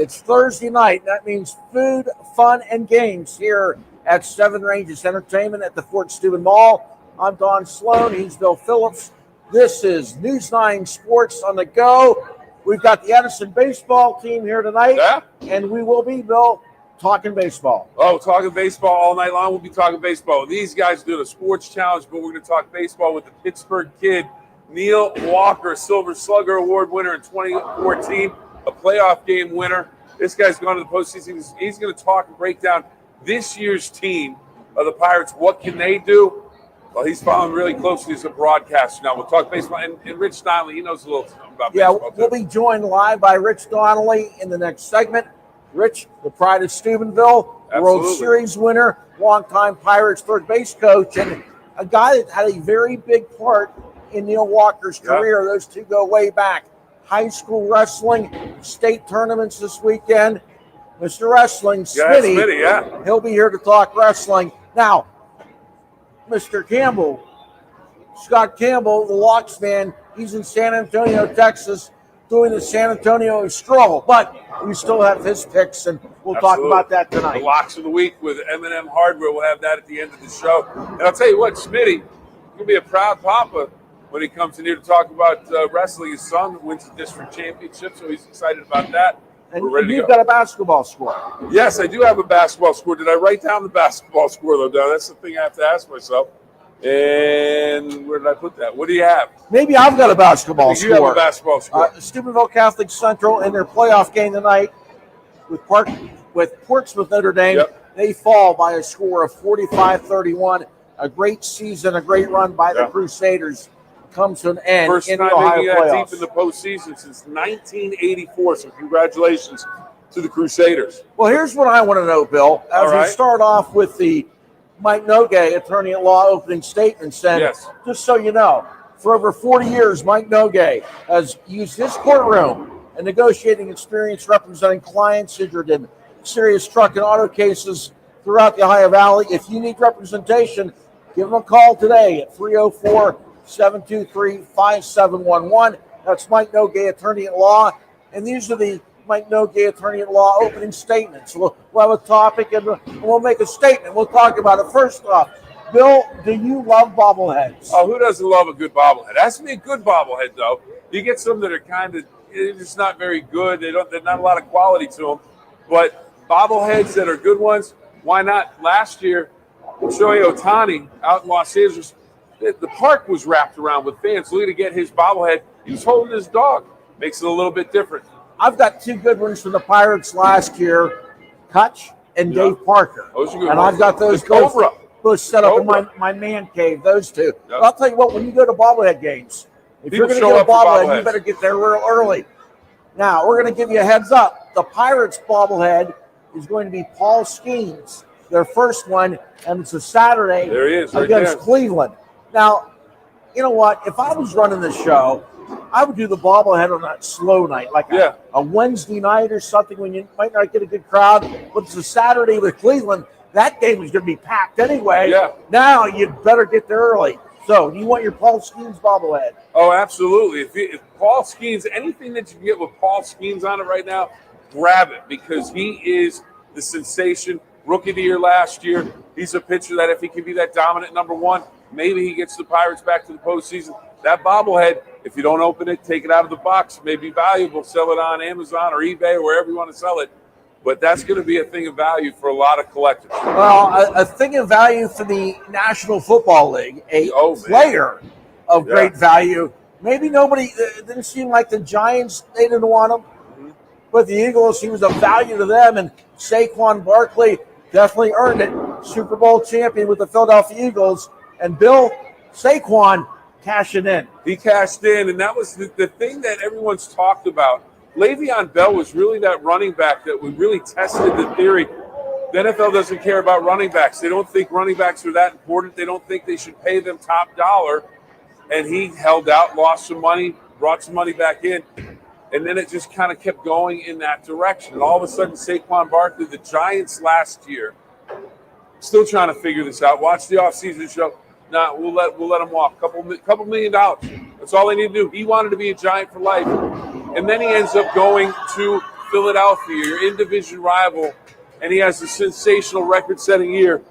It's Thursday night. That means food, fun, and games here at Seven Ranges Entertainment at the Fort Steuben Mall. I'm Don Sloan. He's Bill Phillips. This is News 9 Sports on the go. We've got the Edison baseball team here tonight, and we will be, Bill, talking baseball. Oh, talking baseball all night long. We'll be talking baseball. These guys do a sports challenge, but we're going to talk baseball with the Pittsburgh kid, Neil Walker, Silver Slugger Award winner in 2014, a playoff game winner. This guy's gone to the postseason. He's going to talk and break down this year's team of the Pirates. What can they do? Well, he's following really closely as a broadcaster now. We'll talk baseball. And Rich Donnelly, he knows a little something about baseball. Yeah, we'll be joined live by Rich Donnelly in the next segment. Rich, the pride of Steubenville, World Series winner, longtime Pirates third base coach, and a guy that had a very big part in Neil Walker's career. Those two go way back. High school wrestling, state tournaments this weekend. Mr. Wrestling, Smitty, he'll be here to talk wrestling. Now, Mr. Campbell, Scott Campbell, the Locks man, he's in San Antonio, Texas, doing the San Antonio Stroll, but we still have his picks, and we'll talk about that tonight. The Locks of the Week with M&M Hardware. We'll have that at the end of the show. And I'll tell you what, Smitty, he'll be a proud papa when he comes in here to talk about wrestling. His son wins the district championship, so he's excited about that. And you've got a basketball score. Yes, I do have a basketball score. Did I write down the basketball score, though, Don? That's the thing I have to ask myself. And where did I put that? What do you have? Maybe I've got a basketball score. You have a basketball score. Steubenville Catholic Central in their playoff game tonight with Portsmouth Notre Dame. They fall by a score of 45-31. A great season, a great run by the Crusaders comes to an end. First in time the Ohio making that deep in the postseason since 1984. So congratulations to the Crusaders. Well, here's what I want to know, Bill. As we start off with the Mike Noguet, attorney-at-law, opening statement, and just so you know, for over 40 years, Mike Noguet has used his courtroom and negotiating experience representing clients injured in serious truck and auto cases throughout the Ohio Valley. If you need representation, give him a call today at 304-723-5711. That's Mike Noguet, attorney-at-law. And these are the Mike Noguet, attorney-at-law, opening statements. We'll have a topic and we'll make a statement. We'll talk about it. First off, Bill, do you love bobbleheads? Oh, who doesn't love a good bobblehead? It has to be a good bobblehead, though. You get some that are kind of just not very good. There's not a lot of quality to them. But bobbleheads that are good ones, why not? Last year, Shohei Ohtani out in Los Angeles, the park was wrapped around with fans looking to get his bobblehead. He was holding his dog. Makes it a little bit different. I've got two good ones from the Pirates last year, Kutch and Dave Parker. Those are good and ones. I've got those both set up in my man cave, those two. But I'll tell you what, when you go to bobblehead games, if you're going to get a bobblehead, you better get there real early. Now, we're going to give you a heads up. The Pirates bobblehead is going to be Paul Skeens, their first one, and it's a Saturday against Cleveland. Now, you know what? If I was running the show, I would do the bobblehead on that slow night, like a Wednesday night or something when you might not get a good crowd. But it's a Saturday with Cleveland. That game is going to be packed anyway. Now you'd better get there early. So you want your Paul Skeens bobblehead? Oh, absolutely. If Paul Skeens, anything that you can get with Paul Skeens on it right now, grab it because he is the sensation. Rookie of the year last year. He's a pitcher that if he can be that dominant number one, maybe he gets the Pirates back to the postseason. That bobblehead, if you don't open it, take it out of the box, may be valuable. Sell it on Amazon or eBay or wherever you want to sell it. But that's going to be a thing of value for a lot of collectors. Well, a thing of value for the National Football League, a player of great value. Maybe nobody, it didn't seem like the Giants, they didn't want him. But the Eagles, he was a value to them. And Saquon Barkley definitely earned it. Super Bowl champion with the Philadelphia Eagles. And Bill, Saquon cashing in. He cashed in, and that was the thing that everyone's talked about. Le'Veon Bell was really that running back that really tested the theory. The NFL doesn't care about running backs. They don't think running backs are that important. They don't think they should pay them top dollar. And he held out, lost some money, brought some money back in. And then it just kind of kept going in that direction. And all of a sudden, Saquon Barkley, the Giants last year, still trying to figure this out. Watch the offseason show. Nah, we'll let him walk. Couple $1 million. That's all they need to do. He wanted to be a Giant for life. And then he ends up going to Philadelphia, your in-division rival, and he has a sensational record-setting year,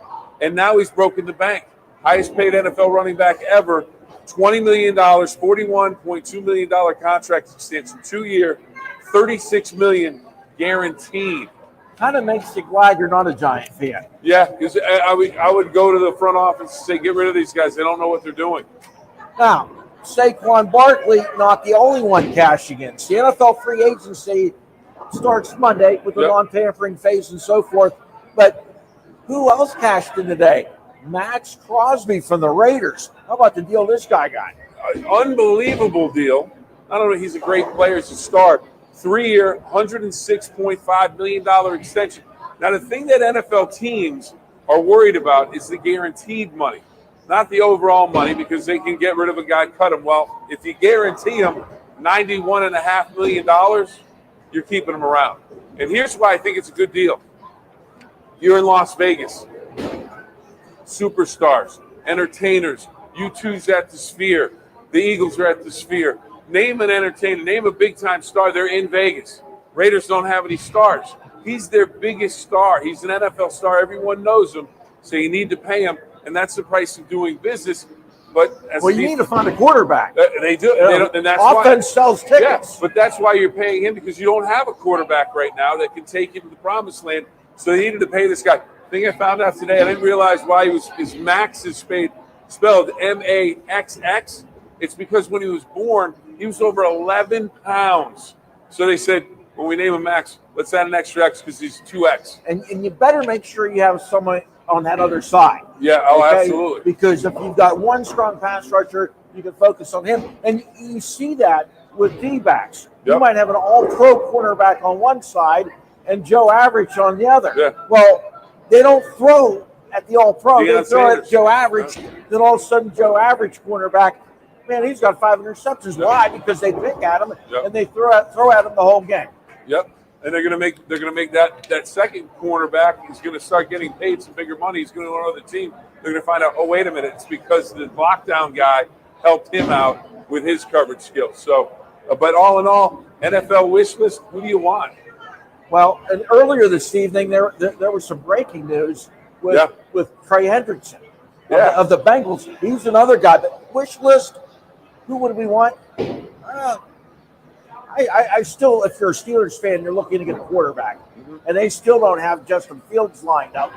and now he's broken the bank. Highest paid NFL running back ever, $20 million, $41.2 million contract extension, 2-year, $36 million guaranteed. Kind of makes you glad you're not a Giant fan. Yeah, because I would go to the front office and say, get rid of these guys. They don't know what they're doing. Now, Saquon Barkley, not the only one cashing in. The NFL free agency starts Monday with the non-tampering phase and so forth. But who else cashed in today? Max Crosby from the Raiders. How about the deal this guy got? Unbelievable deal. I don't know. He's a great player. He's a star. 3-year, $106.5 million extension. Now, the thing that NFL teams are worried about is the guaranteed money, not the overall money, because they can get rid of a guy, cut him. Well, if you guarantee him $91.5 million, you're keeping him around. And here's why I think it's a good deal. You're in Las Vegas. Superstars, entertainers, U2's at the Sphere. The Eagles are at the Sphere. Name an entertainer, name a big-time star. They're in Vegas. Raiders don't have any stars. He's their biggest star. He's an NFL star. Everyone knows him, so you need to pay him, and that's the price of doing business. But you need to find a quarterback. They do, and that's offense sells tickets. Yeah, but that's why you're paying him, because you don't have a quarterback right now that can take you to the promised land. So they needed to pay this guy. The thing I found out today, I didn't realize why his Max is spelled M-A-X-X. It's because when he was born, he was over 11 pounds. So they said, when we name him Max, let's add an extra X because he's 2X. And you better make sure you have someone on that other side. Yeah, absolutely. Because if you've got one strong pass rusher, you can focus on him. And you see that with D-backs. Yep. You might have an all-pro cornerback on one side and Joe Average on the other. Yeah. Well, they don't throw at the all-pro. They throw at Joe Average. Yeah. Then all of a sudden, Joe Average cornerback, man, he's got 5 interceptions. Yep. Why? Because they pick at him Yep. and they throw at him the whole game. Yep. And they're gonna make that second cornerback. He's gonna start getting paid some bigger money. He's gonna go to another team. They're gonna find out, oh, wait a minute, it's because the lockdown guy helped him out with his coverage skills. So, but all in all, NFL wish list. Who do you want? Well, and earlier this evening, there was some breaking news with Trey Hendrickson of the Bengals. He's another guy. But wish list, who would we want? I still, if you're a Steelers fan, you're looking to get a quarterback. Mm-hmm. And they still don't have Justin Fields lined up.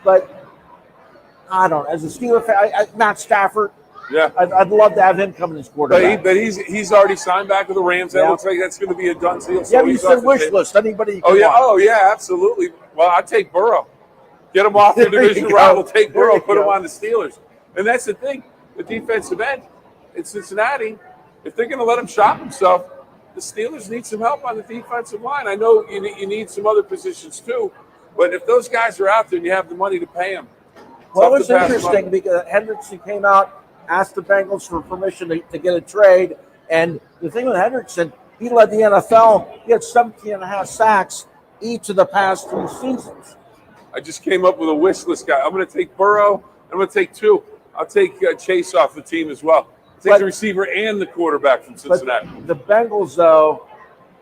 But I don't know. As a Steelers fan, Matt Stafford, I'd love to have him come as quarterback. But he's already signed back with the Rams. That looks like that's going to be a done deal. So you said wish list. Anybody? Oh yeah, absolutely. Well, I'd take Burrow. Get him off the division rival. Take Burrow. Put him on the Steelers. And that's the thing. The defensive end in Cincinnati, if they're going to let him shop himself, the Steelers need some help on the defensive line. I know you need some other positions too, but if those guys are out there and you have the money to pay them. Well, it was interesting because Hendrickson came out, asked the Bengals for permission to get a trade. And the thing with Hendrickson, he led the NFL. He had 17.5 sacks each of the past 3 seasons. I just came up with a wish list guy. I'm going to take Burrow. I'm going to take 2. I'll take Chase off the team as well. Take the receiver and the quarterback from Cincinnati. But the Bengals, though,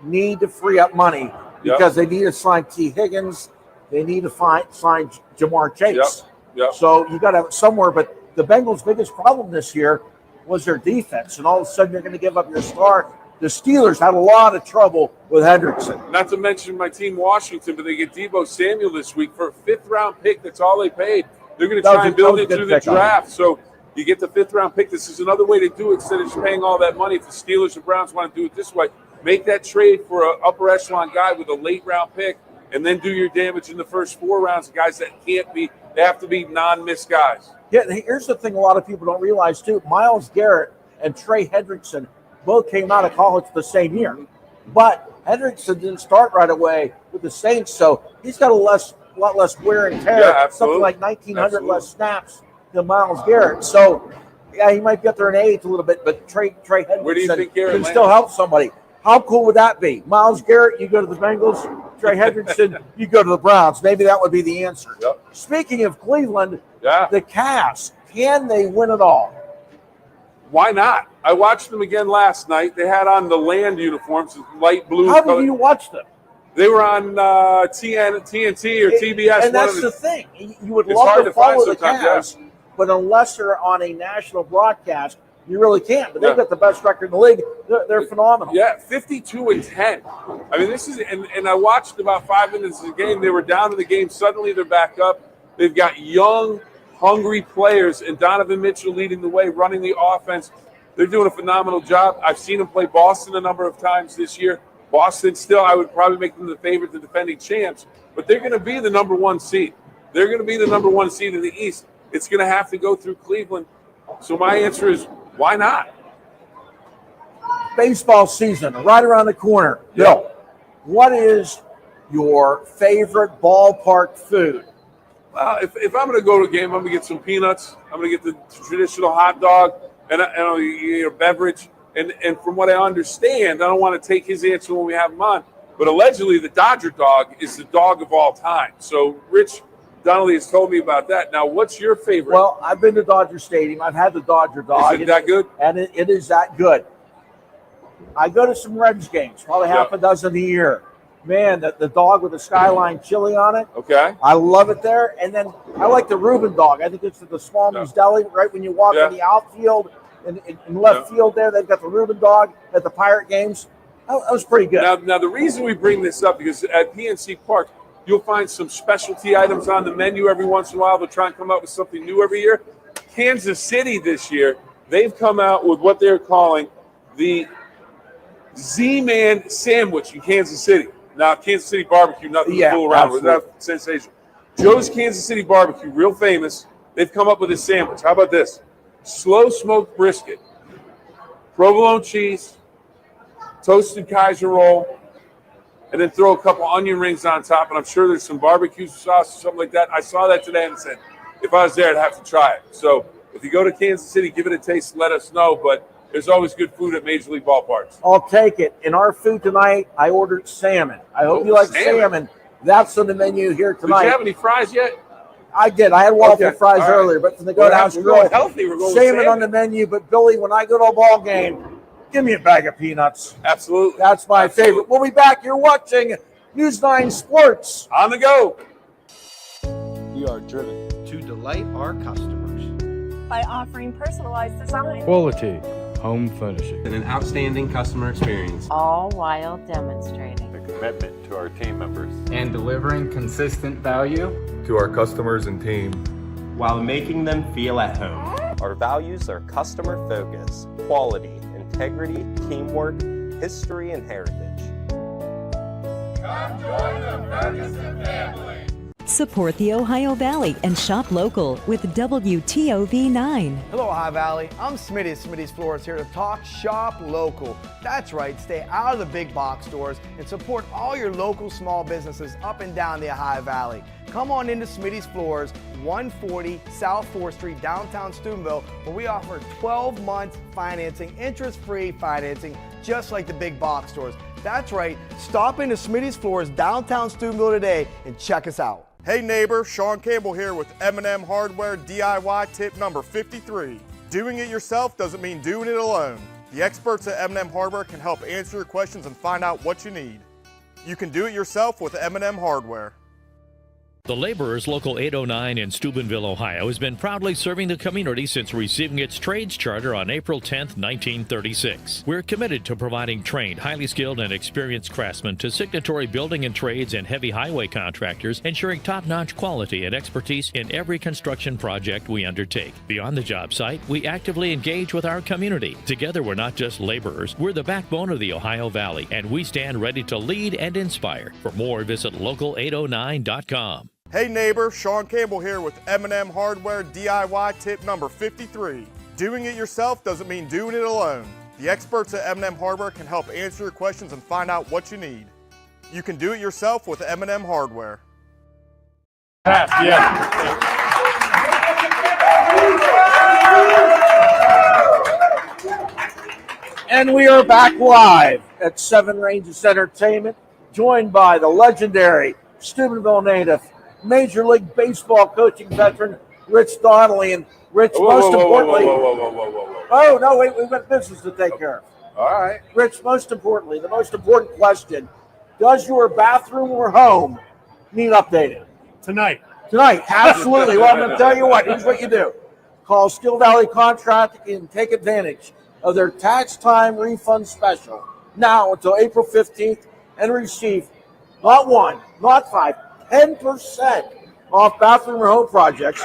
need to free up money because they need to sign T. Higgins. They need to sign Jamar Chase. Yep. So you got to have it somewhere. But the Bengals' biggest problem this year was their defense. And all of a sudden, you're going to give up your star. The Steelers had a lot of trouble with Hendrickson. Not to mention my team, Washington, but they get Deebo Samuel this week for a 5th-round pick. That's all they paid. They're going to try and build it through the draft. So you get the 5th-round pick. This is another way to do it instead of just paying all that money. If the Steelers and Browns want to do it this way, make that trade for an upper echelon guy with a late-round pick, and then do your damage in the first 4 rounds. Guys that can't be, they have to be non-miss guys. Yeah, here's the thing a lot of people don't realize, too. Myles Garrett and Trey Hendrickson both came out of college the same year. But Hendrickson didn't start right away with the Saints, so he's got a lot less wear and tear, something like 1,900 less snaps than Myles Garrett. So, yeah, he might get there in age a little bit, but Trey Hendrickson Where do you think Garrett can still help somebody. How cool would that be? Myles Garrett, you go to the Bengals. Trey Hendrickson, you go to the Browns. Maybe that would be the answer. Yep. Speaking of Cleveland, the Cavs, can they win it all? Why not? I watched them again last night. They had on the land uniforms, light blue. How did you watch them? They were on TNT or TBS. And that's the thing. You would love to follow the Cavs, but unless they're on a national broadcast, you really can't. But they've got the best record in the league. They're phenomenal. Yeah, 52-10. I mean, this is and I watched about 5 minutes of the game. They were down in the game. Suddenly they're back up. They've got young, hungry players, and Donovan Mitchell leading the way, running the offense. They're doing a phenomenal job. I've seen them play Boston a number of times this year. Boston still, I would probably make them the favorite, the defending champs, but they're going to be the number 1 seed. They're going to be the number 1 seed in the East. It's going to have to go through Cleveland. So my answer is, why not? Baseball season right around the corner. Bill, what is your favorite ballpark food? Well, if I'm going to go to a game, I'm going to get some peanuts. I'm going to get the traditional hot dog and a beverage. And from what I understand, I don't want to take his answer when we have him on, but allegedly the Dodger dog is the dog of all time. So Rich Donnelly has told me about that. Now, what's your favorite? Well, I've been to Dodger Stadium. I've had the Dodger dog. Is it that good? And it is that good. I go to some Reds games, probably half a dozen a year. Man, the dog with the Skyline chili on it. Okay. I love it there. And then I like the Reuben dog. I think it's at the Smallman's Deli, right when you walk in the outfield. In left field there, they've got the Reuben dog at the Pirate games. That was pretty good. Now, the reason we bring this up, because at PNC Park, you'll find some specialty items on the menu every once in a while. They'll try and come up with something new every year. Kansas City this year, they've come out with what they're calling the Z-Man sandwich in Kansas City. Now, Kansas City barbecue, nothing to fool around with. That's sensational. Joe's Kansas City barbecue, real famous. They've come up with a sandwich. How about this? Slow smoked brisket, provolone cheese, toasted Kaiser roll, and then throw a couple onion rings on top. And I'm sure there's some barbecue sauce or something like that. I saw that today and said, if I was there, I'd have to try it. So if you go to Kansas City, give it a taste, let us know. But there's always good food at Major League ballparks. I'll take it. In our food tonight, I ordered salmon. I hope you like salmon. That's on the menu here tonight. Did you have any fries yet? I did. I had waffle fries earlier, but from the Go House Grill, healthy. We're going salmon on the menu. But Billy, when I go to a ball game, give me a bag of peanuts. Absolutely. That's my favorite. We'll be back. You're watching News 9 Sports. On the go. We are driven to delight our customers by offering personalized design, quality home furnishing, and an outstanding customer experience, all while demonstrating the commitment to our team members and delivering consistent value to our customers and team while making them feel at home. Our values are customer focus, quality, integrity, teamwork, history, and heritage. Come join the Ferguson family. Support the Ohio Valley and shop local with WTOV 9. Hello, Ohio Valley. I'm Smitty at Smitty's Floors here to talk shop local. That's right, stay out of the big box stores and support all your local small businesses up and down the Ohio Valley. Come on into Smitty's Floors, 140 South 4th Street, downtown Steubenville, where we offer 12-month financing, interest-free financing, just like the big box stores. That's right, stop into Smitty's Floors, downtown Steubenville today and check us out. Hey neighbor, Sean Campbell here with M&M Hardware DIY tip number 53. Doing it yourself doesn't mean doing it alone. The experts at M&M Hardware can help answer your questions and find out what you need. You can do it yourself with M&M Hardware. The Laborers Local 809 in Steubenville, Ohio, has been proudly serving the community since receiving its trades charter on April 10, 1936. We're committed to providing trained, highly skilled, and experienced craftsmen to signatory building and trades and heavy highway contractors, ensuring top-notch quality and expertise in every construction project we undertake. Beyond the job site, we actively engage with our community. Together, we're not just laborers, we're the backbone of the Ohio Valley, and we stand ready to lead and inspire. For more, visit local809.com. Hey neighbor, Sean Campbell here with M&M Hardware DIY tip number 53. Doing it yourself doesn't mean doing it alone. The experts at M&M Hardware can help answer your questions and find out what you need. You can do it yourself with M&M Hardware. And we are back live at Seven Ranges Entertainment, joined by the legendary Steubenville native, Major League Baseball coaching veteran, Rich Donnelly. And Rich, most importantly... Oh, no, wait, we've got business to take care of. All right. Rich, most importantly, the most important question, Does your bathroom or home need updated? Tonight, absolutely. Well, I'm going to tell you what. Here's what you do. Call Steel Valley Contracting and take advantage of their tax time refund special now until April 15th and receive not 1, not 5, 10% off bathroom or home projects.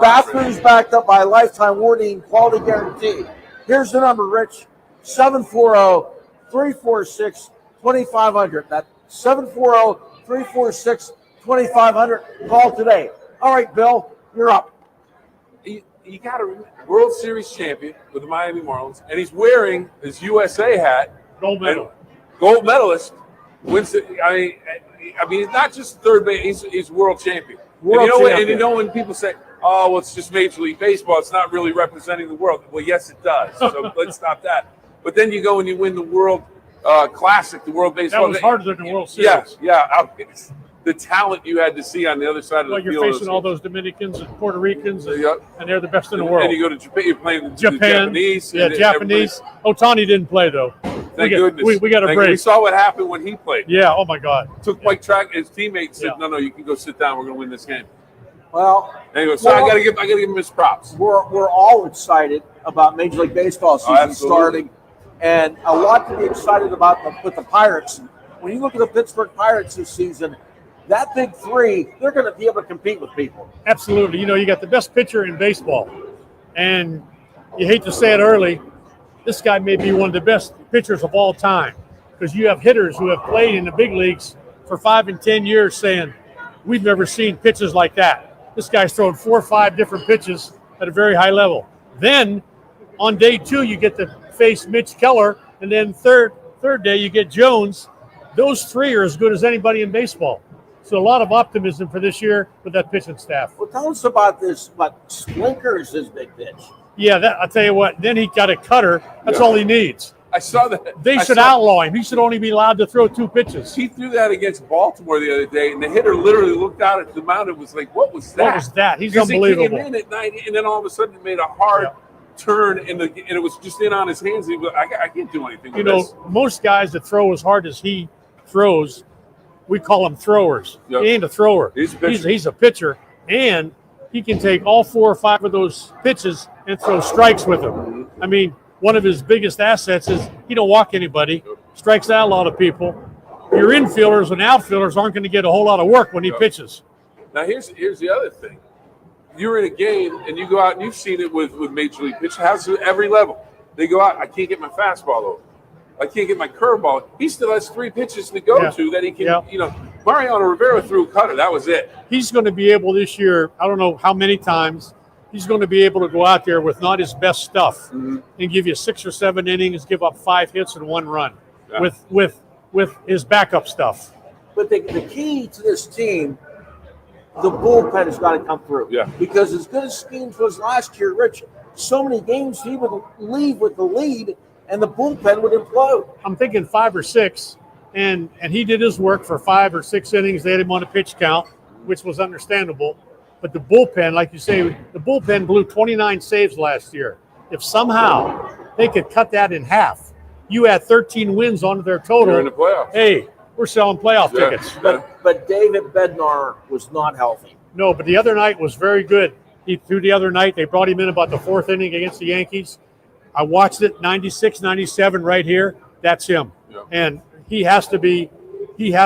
Bathrooms backed up by a lifetime warranty and quality guarantee. Here's the number, Rich. 740-346-2500. That's 740-346-2500. Call today. All right, Bill, you're up. You got to remember, World Series champion with the Miami Marlins, and he's wearing his USA hat. Gold medal. Gold medalist. Wins the, I mean, he's not just third base, he's world champion. And you know when people say, oh, well, it's just Major League Baseball, it's not really representing the world. Well, yes, it does. So let's stop that. But then you go and you win the World Classic, the World Baseball. That was harder than the World Series. Yeah. The talent you had to see on the other side of the field. You're facing all those Dominicans and Puerto Ricans, and they're the best in the world. And you go to Japan, you're playing the Japanese. Yeah, Japanese. Otani didn't play, though. Thank goodness. We got a break. We saw what happened when he played. Yeah, oh my God. Took Mike Trout, his teammate said, no, you can go sit down. We're going to win this game. Well, anyway, so I got to give him his props. We're all excited about Major League Baseball season starting, and a lot to be excited about with the Pirates. When you look at the Pittsburgh Pirates this season, that big three, they're going to be able to compete with people. Absolutely. You got the best pitcher in baseball, and you hate to say it early, this guy may be one of the best pitchers of all time, because you have hitters who have played in the big leagues for 5 and 10 years saying, we've never seen pitches like that. This guy's throwing 4 or 5 different pitches at a very high level. Then on day 2, you get to face Mitch Keller, and then third day you get Jones. Those 3 are as good as anybody in baseball. So a lot of optimism for this year with that pitching staff. Well, tell us about this. But Splinker is his big pitch. Yeah, I'll tell you what. Then he got a cutter. That's all he needs. I saw that. They should outlaw him. He should only be allowed to throw 2 pitches. He threw that against Baltimore the other day, and the hitter literally looked out at the mound and was like, what was that? What was that? He's unbelievable. He came in at 90, and then all of a sudden it made a hard turn, and it was just in on his hands. He was, I can't do anything with this. Most guys that throw as hard as he throws, we call them throwers. Yep. He ain't a thrower. He's a pitcher. He's a pitcher, and he can take all 4 or 5 of those pitches and throw strikes with them. Mm-hmm. I mean, one of his biggest assets is he don't walk anybody, strikes out a lot of people. Your infielders and outfielders aren't going to get a whole lot of work when he pitches. Now, here's the other thing. You're in a game, and you go out, and you've seen it with Major League pitching. How's it at every level? They go out, I can't get my fastball over. I can't get my curveball. He still has 3 pitches to go to that he can, Mariano Rivera threw a cutter. That was it. He's going to be able this year, I don't know how many times, he's going to be able to go out there with not his best stuff and give you 6 or 7 innings, give up 5 hits and 1 run with his backup stuff. But the key to this team, the bullpen has got to come through. Yeah. Because as good as Skeens was last year, Rich, so many games he would leave with the lead and the bullpen would implode. I'm thinking 5 or 6, and he did his work for 5 or 6 innings. They had him on a pitch count, which was understandable. But the bullpen, like you say, the bullpen blew 29 saves last year. If somehow they could cut that in half, you add 13 wins onto their total. You're in the playoffs. Hey, we're selling playoff tickets. But David Bednar was not healthy. No, but the other night was very good. He threw the other night. They brought him in about the 4th inning against the Yankees. I watched it, 96, 97 right here. That's him. Yeah. And he has to be A+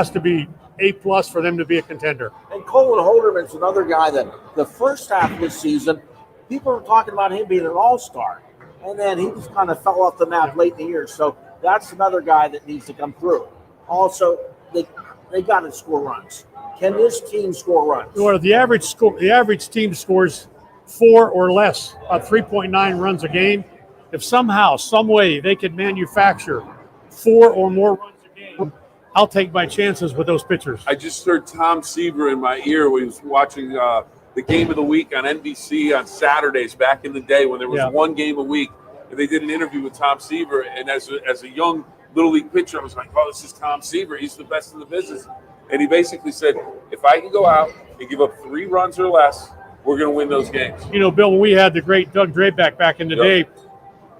for them to be a contender. And Colin Holderman's another guy that the first half of this season, people were talking about him being an all-star. And then he just kind of fell off the map late in the year. So that's another guy that needs to come through. Also, they got to score runs. Can this team score runs? Well, the average team scores 4 or less, about 3.9 runs a game. If somehow, some way, they could manufacture 4 or more runs a game, I'll take my chances with those pitchers. I just heard Tom Seaver in my ear when he was watching the game of the week on NBC on Saturdays back in the day when there was one game a week. And they did an interview with Tom Seaver, and as a young Little League pitcher, I was like, oh, this is Tom Seaver. He's the best in the business. And he basically said, if I can go out and give up 3 runs or less, we're going to win those games. You know, Bill, when we had the great Doug Drabeck back in the day,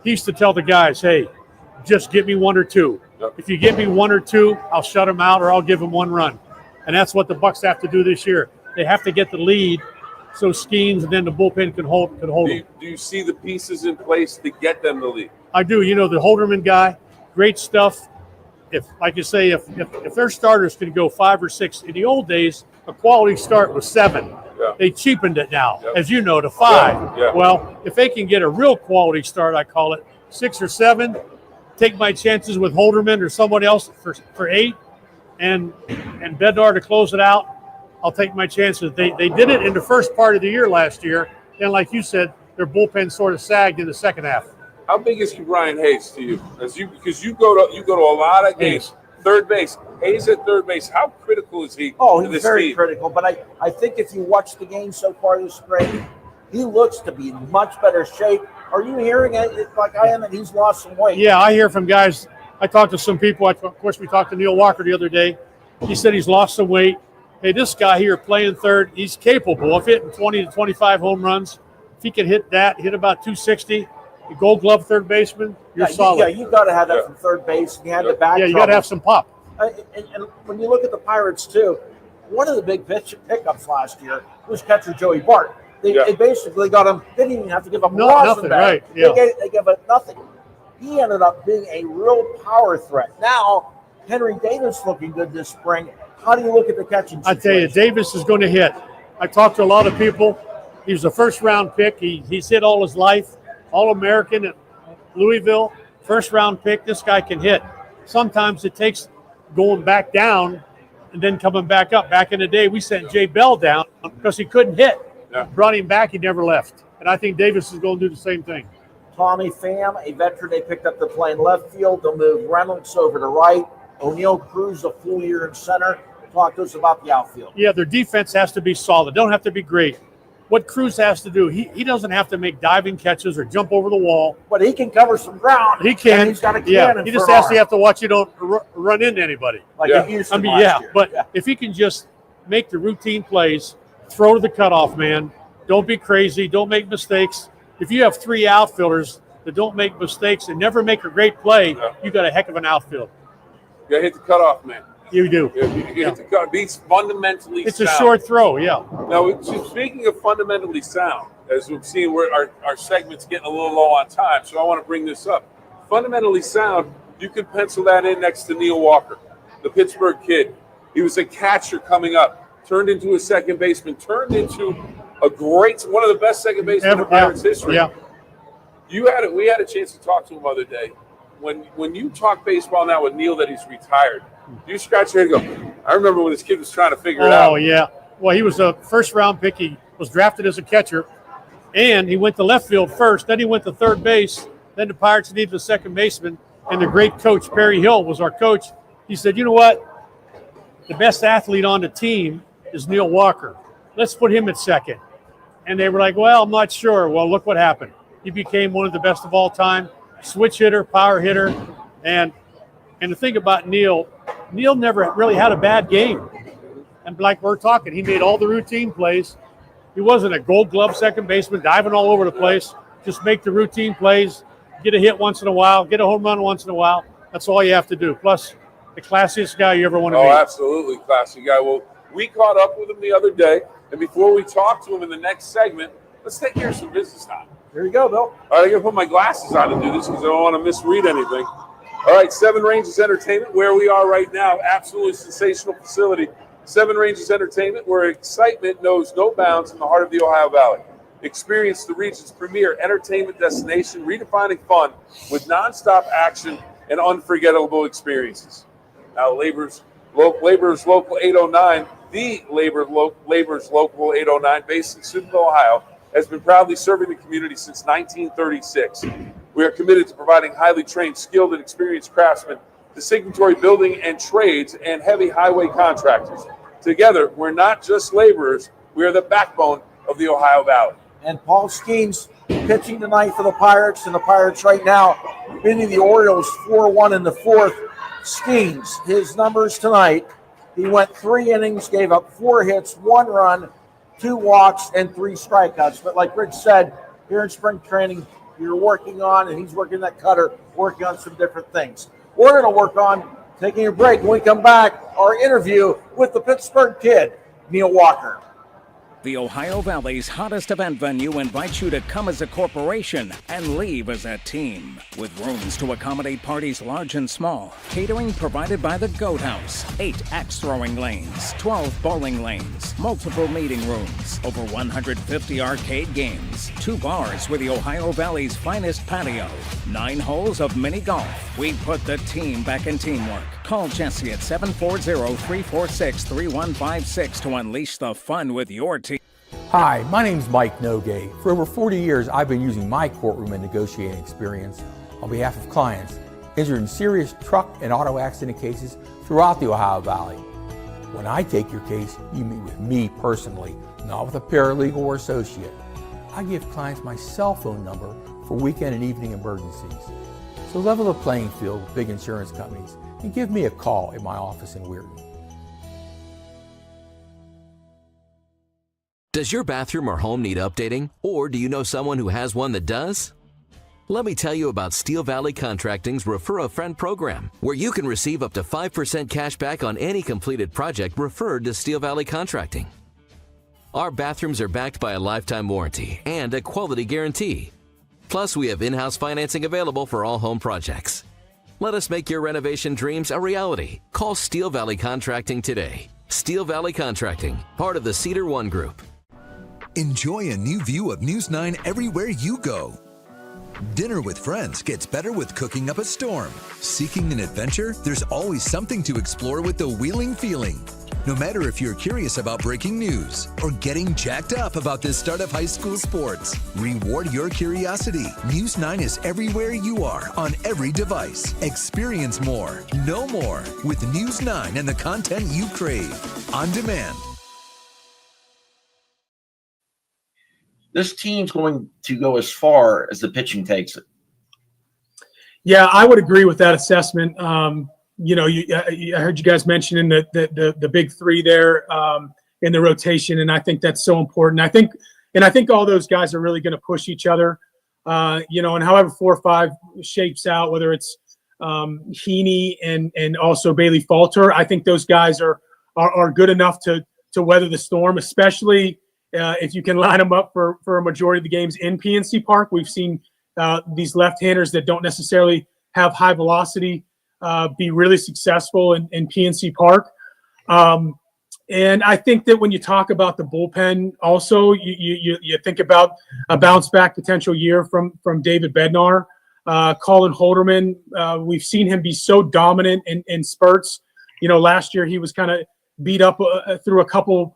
he used to tell the guys, hey, just give me 1 or 2. Yep. If you give me one or two, I'll shut them out or I'll give them one run. And that's what the Bucks have to do this year. They have to get the lead so Skeens and then the bullpen can hold them. Do you see the pieces in place to get them the lead? I do. You know, the Holderman guy, great stuff. If, like you say, if their starters can go 5 or 6, in the old days, a quality start was 7. Yeah. They cheapened it now, Yep. as you know, to 5. Yeah. Well, if they can get a real quality start, I call it 6 or 7, take my chances with Holderman or someone else for 8, and Bednar to close it out. I'll take my chances. They did it in the first part of the year last year, and like you said, their bullpen sort of sagged in the second half. How big is Brian Hayes to you? Because you go to a lot of games. Third base. Hayes at third base. How critical is he? Oh, to he's this very team? critical. But I think if you watch the game so far this spring, he looks to be in much better shape. Are you hearing it like I am that he's lost some weight? Yeah, I hear from guys. I talked to some people. Of course, we talked to Neil Walker the other day. He said he's lost some weight. Hey, this guy here playing third, he's capable of hitting 20 to 25 home runs. If he can hit that, hit about 260, the Gold Glove third baseman, you're solid. Yeah, you got to have that from third base. And you had the back. Yeah, you got to have some pop. And when you look at the Pirates too, one of the big pickups last year was catcher Joey Bart. They basically got him. They didn't even have to give up nothing, right? Yeah. They gave up nothing. He ended up being a real power threat. Now Henry Davis looking good this spring. How do you look at the catching situation? I tell you, Davis is going to hit. I talked to a lot of people. He was a first-round pick. He's hit all his life. All-American at Louisville, first-round pick. This guy can hit. Sometimes it takes going back down and then coming back up. Back in the day, we sent Jay Bell down because he couldn't hit. Yeah. Brought him back, he never left. And I think Davis is going to do the same thing. Tommy Pham, a veteran they picked up to play in left field. They'll move Reynolds over to right. O'Neill Cruz a full year in center. Talk to us about the outfield. Yeah, their defense has to be solid. Don't have to be great. What Cruz has to do, he doesn't have to make diving catches or jump over the wall. But he can cover some ground. He can. And he's got a cannon. Yeah, he just has to have to watch you don't run into anybody. Like he used to last year. But if he can just make the routine plays, throw to the cutoff man, don't be crazy, don't make mistakes. If you have 3 outfielders that don't make mistakes and never make a great play, you got a heck of an outfield. You got to hit the cutoff man. You do. You hit the cutoff. It's fundamentally It's sound. a short throw, yeah. Now, speaking of fundamentally sound, as we've seen, our segment's getting a little low on time, so I want to bring this up. Fundamentally sound, you can pencil that in next to Neil Walker, the Pittsburgh kid. He was a catcher coming up, turned into a second baseman, turned into one of the best second basemen in Pirates history. Yeah. We had a chance to talk to him the other day. When you talk baseball now with Neil that he's retired, you scratch your head and go, I remember when this kid was trying to figure it out. Oh, yeah. Well, he was a first-round pick. He was drafted as a catcher, and he went to left field first. Then he went to third base. Then the Pirates needed a second baseman, and the great coach, Perry Hill, was our coach. He said, you know what? The best athlete on the team is Neil Walker. Let's put him at second. And they were like, well, I'm not sure. Well, look what happened. He became one of the best of all time, switch hitter, power hitter. And the thing about Neil never really had a bad game. And like we're talking, he made all the routine plays. He wasn't a Gold Glove second baseman diving all over the place. Just make the routine plays, get a hit once in a while, get a home run once in a while. That's all you have to do. Plus, the classiest guy you ever want to meet. Oh, absolutely, classy guy. Well, we caught up with him the other day, and before we talk to him in the next segment, let's take care of some business time. Here you go, Bill. All right, I got to put my glasses on to do this because I don't want to misread anything. All right, Seven Ranges Entertainment, where we are right now, absolutely sensational facility. Seven Ranges Entertainment, where excitement knows no bounds in the heart of the Ohio Valley. Experience the region's premier entertainment destination, redefining fun with nonstop action and unforgettable experiences. Now, Labor's Local 809, the Labor's Local 809, based in Steubenville, Ohio, has been proudly serving the community since 1936. We are committed to providing highly trained, skilled, and experienced craftsmen to signatory building and trades and heavy highway contractors. Together, we're not just laborers, we are the backbone of the Ohio Valley. And Paul Skeens pitching tonight for the Pirates, and the Pirates right now beating the Orioles 4-1 in the fourth. Skeens, his numbers tonight, he went 3 innings, gave up 4 hits, 1 run, 2 walks, and 3 strikeouts. But like Rich said, here in spring training, you're working on, and he's working that cutter, working on some different things. we're going to work on taking a break. When we come back, our interview with the Pittsburgh Kid, Neil Walker. The Ohio Valley's hottest event venue invites you to come as a corporation and leave as a team. With rooms to accommodate parties large and small. Catering provided by the Goat House. 8 axe throwing lanes, 12 bowling lanes, multiple meeting rooms, over 150 arcade games, 2 bars with the Ohio Valley's finest patio, 9 holes of mini golf. We put the team back in teamwork. Call Jesse at 740-346-3156 to unleash the fun with your team. Hi, my name's Mike Nogay. For over 40 years, I've been using my courtroom and negotiating experience on behalf of clients injured in serious truck and auto accident cases throughout the Ohio Valley. When I take your case, you meet with me personally, not with a paralegal or associate. I give clients my cell phone number for weekend and evening emergencies. So level the playing field with big insurance companies and give me a call at my office in Weirton. Does your bathroom or home need updating? Or do you know someone who has one that does? Let me tell you about Steel Valley Contracting's Refer a Friend program, where you can receive up to 5% cash back on any completed project referred to Steel Valley Contracting. Our bathrooms are backed by a lifetime warranty and a quality guarantee. Plus, we have in-house financing available for all home projects. Let us make your renovation dreams a reality. Call Steel Valley Contracting today. Steel Valley Contracting, part of the Cedar One Group. Enjoy a new view of News 9 everywhere you go. Dinner with friends gets better with cooking up a storm. Seeking an adventure? There's always something to explore with the Wheeling Feeling. No matter if you're curious about breaking news or getting jacked up about the start of high school sports, reward your curiosity. News 9 is everywhere you are on every device. Experience more, know more with News 9 and the content you crave. On demand. This team's going to go as far as the pitching takes it. Yeah, I would agree with that assessment. I heard you guys mentioning the big three there in the rotation, and I think that's so important. I think all those guys are really going to push each other. And however 4 or 5 shapes out, whether it's Heaney and also Bailey Falter, I think those guys are good enough to weather the storm, especially if you can line them up for a majority of the games in PNC Park. We've seen these left-handers that don't necessarily have high velocity be really successful in PNC Park. And I think that when you talk about the bullpen also, you think about a bounce-back potential year from David Bednar. Colin Holderman, we've seen him be so dominant in spurts. Last year he was kind of beat up through a couple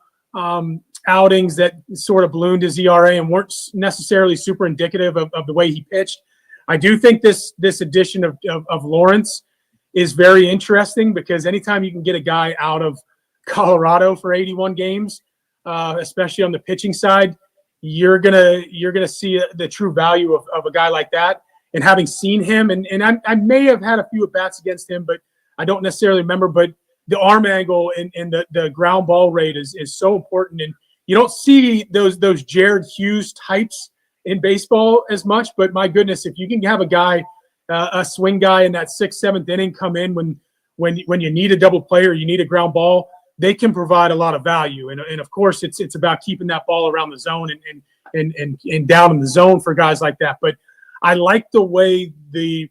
outings that sort of ballooned his ERA and weren't necessarily super indicative of the way he pitched. I do think this addition of Lawrence is very interesting, because anytime you can get a guy out of Colorado for 81 games, especially on the pitching side, you're gonna see the true value of a guy like that. And having seen him, and I may have had a few at bats against him, but I don't necessarily remember. But the arm angle and the ground ball rate is so important, and you don't see those Jared Hughes types in baseball as much. But my goodness, if you can have a guy, a swing guy in that 6th, 7th inning come in when you need a double play or you need a ground ball, they can provide a lot of value. And of course, it's about keeping that ball around the zone and down in the zone for guys like that. But I like the way the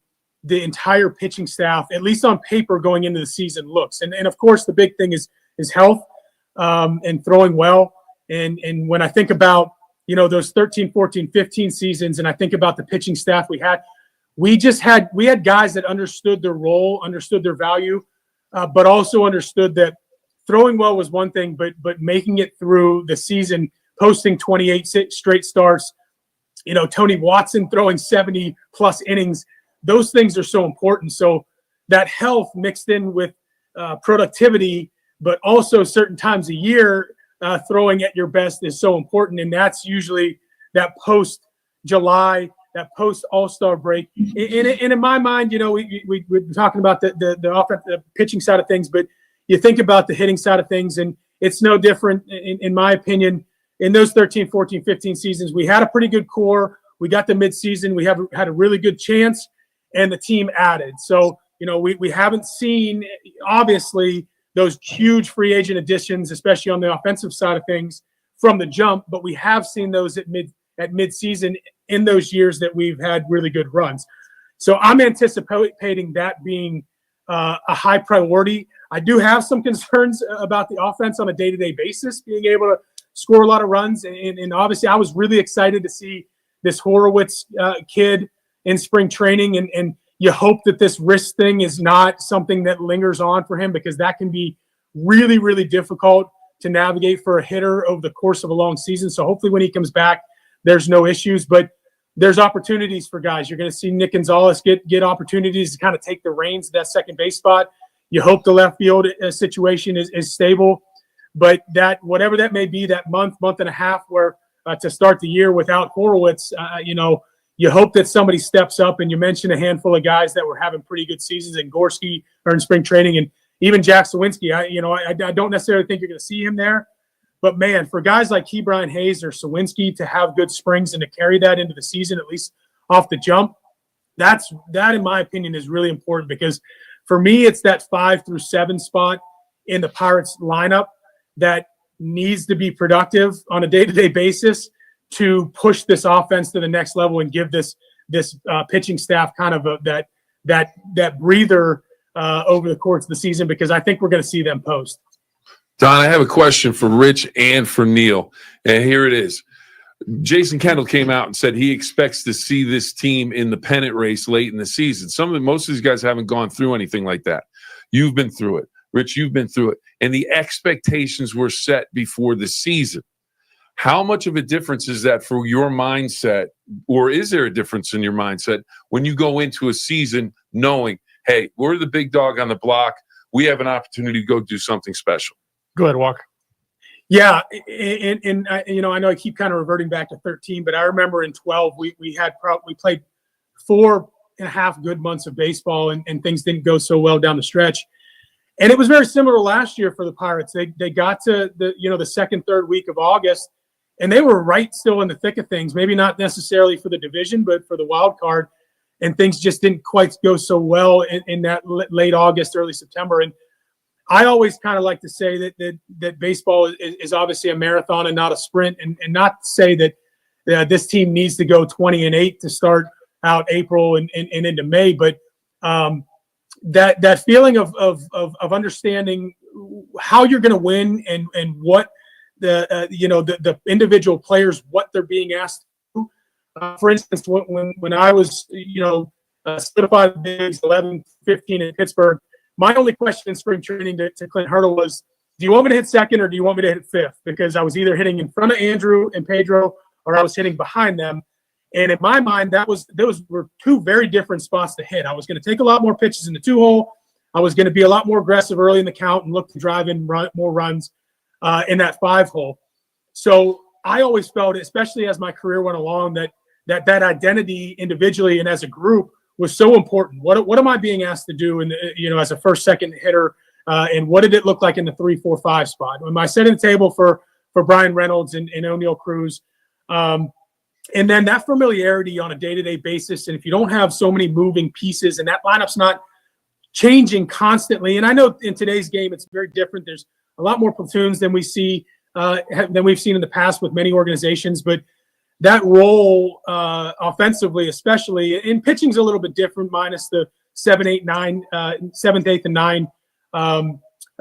entire pitching staff, at least on paper, going into the season looks. And of course, the big thing is health and throwing well. And when I think about, those 13, 14, 15 seasons, and I think about the pitching staff we had guys that understood their role, understood their value, but also understood that throwing well was one thing, but making it through the season, posting 28 straight starts, Tony Watson throwing 70 plus innings, those things are so important. So that health mixed in with productivity, but also certain times a year, throwing at your best is so important. And that's usually that post-July, that post-All-Star break. And in my mind, we're talking about the pitching side of things, but you think about the hitting side of things, and it's no different, in my opinion. In those 13, 14, 15 seasons, we had a pretty good core. We got the midseason. We had a really good chance, and the team added. So we haven't seen, obviously, those huge free agent additions, especially on the offensive side of things, from the jump, but we have seen those at mid-season in those years that we've had really good runs. So I'm anticipating that being a high priority. I do have some concerns about the offense on a day-to-day basis, being able to score a lot of runs. And obviously, I was really excited to see this Horowitz kid in spring training. And you hope that this wrist thing is not something that lingers on for him, because that can be really, really difficult to navigate for a hitter over the course of a long season. So hopefully when he comes back, there's no issues. But there's opportunities for guys. You're going to see Nick Gonzalez get opportunities to kind of take the reins of that second base spot. You hope the left field situation is stable, but that whatever that may be, that month and a half where to start the year without Horowitz, you hope that somebody steps up. And you mentioned a handful of guys that were having pretty good seasons, and Gorski or in spring training, and even Jack Sawinski. I don't necessarily think you're going to see him there. But, man, for guys like Ke'Bryan Hayes or Sawinski to have good springs and to carry that into the season, at least off the jump, that, in my opinion, is really important, because for me, it's that 5 through 7 spot in the Pirates lineup that needs to be productive on a day-to-day basis to push this offense to the next level and give this pitching staff kind of that breather over the course of the season, because I think we're going to see them post. Don, I have a question for Rich and for Neil, and here it is. Jason Kendall came out and said he expects to see this team in the pennant race late in the season. Most of these guys haven't gone through anything like that. You've been through it. Rich, you've been through it. And the expectations were set before the season. How much of a difference is that for your mindset, or is there a difference in your mindset when you go into a season knowing, hey, we're the big dog on the block, we have an opportunity to go do something special? Go ahead, Walker. Yeah, and I know I keep kind of reverting back to 13, but I remember in 12 we played 4.5 good months of baseball, and things didn't go so well down the stretch. And it was very similar to last year for the Pirates. They got to the second, third week of August, and they were right still in the thick of things. Maybe not necessarily for the division, but for the wild card, and things just didn't quite go so well in that late August, early September. And I always kind of like to say that baseball is obviously a marathon and not a sprint, and not to say that this team needs to go 20-8 to start out April and into May, but that feeling of understanding how you're going to win and what the individual players, what they're being asked to do. For instance, when I was solidified the bigs 11-15 in Pittsburgh, my only question in spring training to Clint Hurdle was, do you want me to hit second or do you want me to hit fifth? Because I was either hitting in front of Andrew and Pedro or I was hitting behind them. And in my mind, those were two very different spots to hit. I was going to take a lot more pitches in the 2-hole. I was going to be a lot more aggressive early in the count and look to drive in more runs in that 5-hole. So I always felt, especially as my career went along, that identity individually and as a group was so important. What am I being asked to do as a first, second hitter, and what did it look like in the 3, 4, 5 spot? Am I setting the table for Brian Reynolds and O'Neill Cruz? And then that familiarity on a day-to-day basis, and if you don't have so many moving pieces and that lineup's not changing constantly, and I know in today's game it's very different. There's a lot more platoons than we've seen in the past with many organizations, but that role offensively, especially in pitching's a little bit different, minus the 7th, 8th, and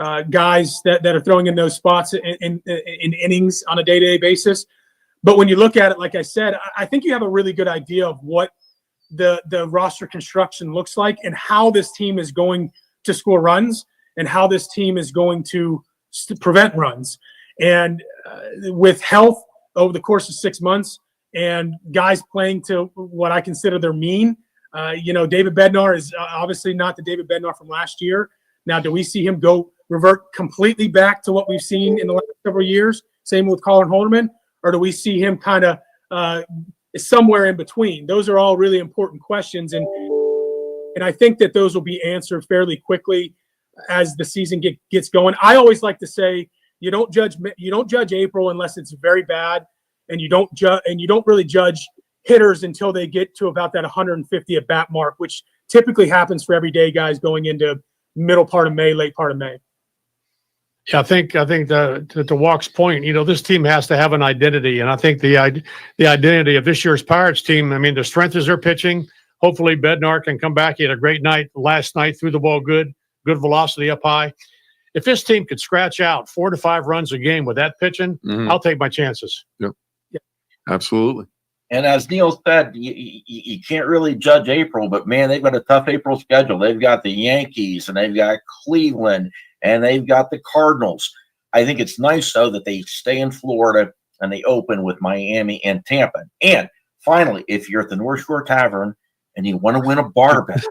9 guys that are throwing in those spots in innings on a day-to-day basis. But when you look at it, like I said, I think you have a really good idea of what the roster construction looks like and how this team is going to score runs and how this team is going to prevent runs. And with health over the course of 6 months and guys playing to what I consider their mean, David Bednar is obviously not the David Bednar from last year. Now, do we see him revert completely back to what we've seen in the last several years? Same with Colin Holderman. Or do we see him kind of somewhere in between? Those are all really important questions, and I think that those will be answered fairly quickly as the season gets going. I always like to say you don't judge April unless it's very bad, and you don't really judge hitters until they get to about that 150 at bat mark, which typically happens for everyday guys going into middle part of May, late part of May. Yeah, I think to Walk's point, this team has to have an identity, and I think the identity of this year's Pirates team. I mean, the strength is their pitching. Hopefully, Bednar can come back. He had a great night last night, threw the ball good velocity up high. If this team could scratch out 4 to 5 runs a game with that pitching, I'll take my chances. Yep. Absolutely. And as Neil said, you can't really judge April, but man, they've got a tough April schedule. They've got the Yankees, and they've got Cleveland, and they've got the Cardinals. I think it's nice, though, that they stay in Florida and they open with Miami and Tampa. And finally, if you're at the North Shore Tavern and you want to win a bar bet,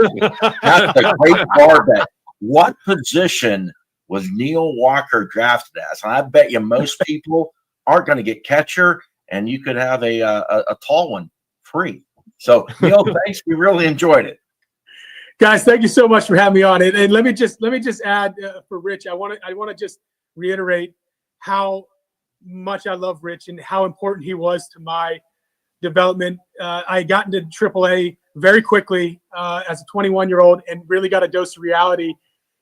that's a great bar bet. What position was Neil Walker drafted as? And I bet you most people aren't going to get catcher, and you could have a tall one free. So, Neil, thanks. We really enjoyed it. Guys, thank you so much for having me on. And let me just add for Rich. I want to just reiterate how much I love Rich and how important he was to my development. I got into AAA very quickly as a 21-year-old and really got a dose of reality,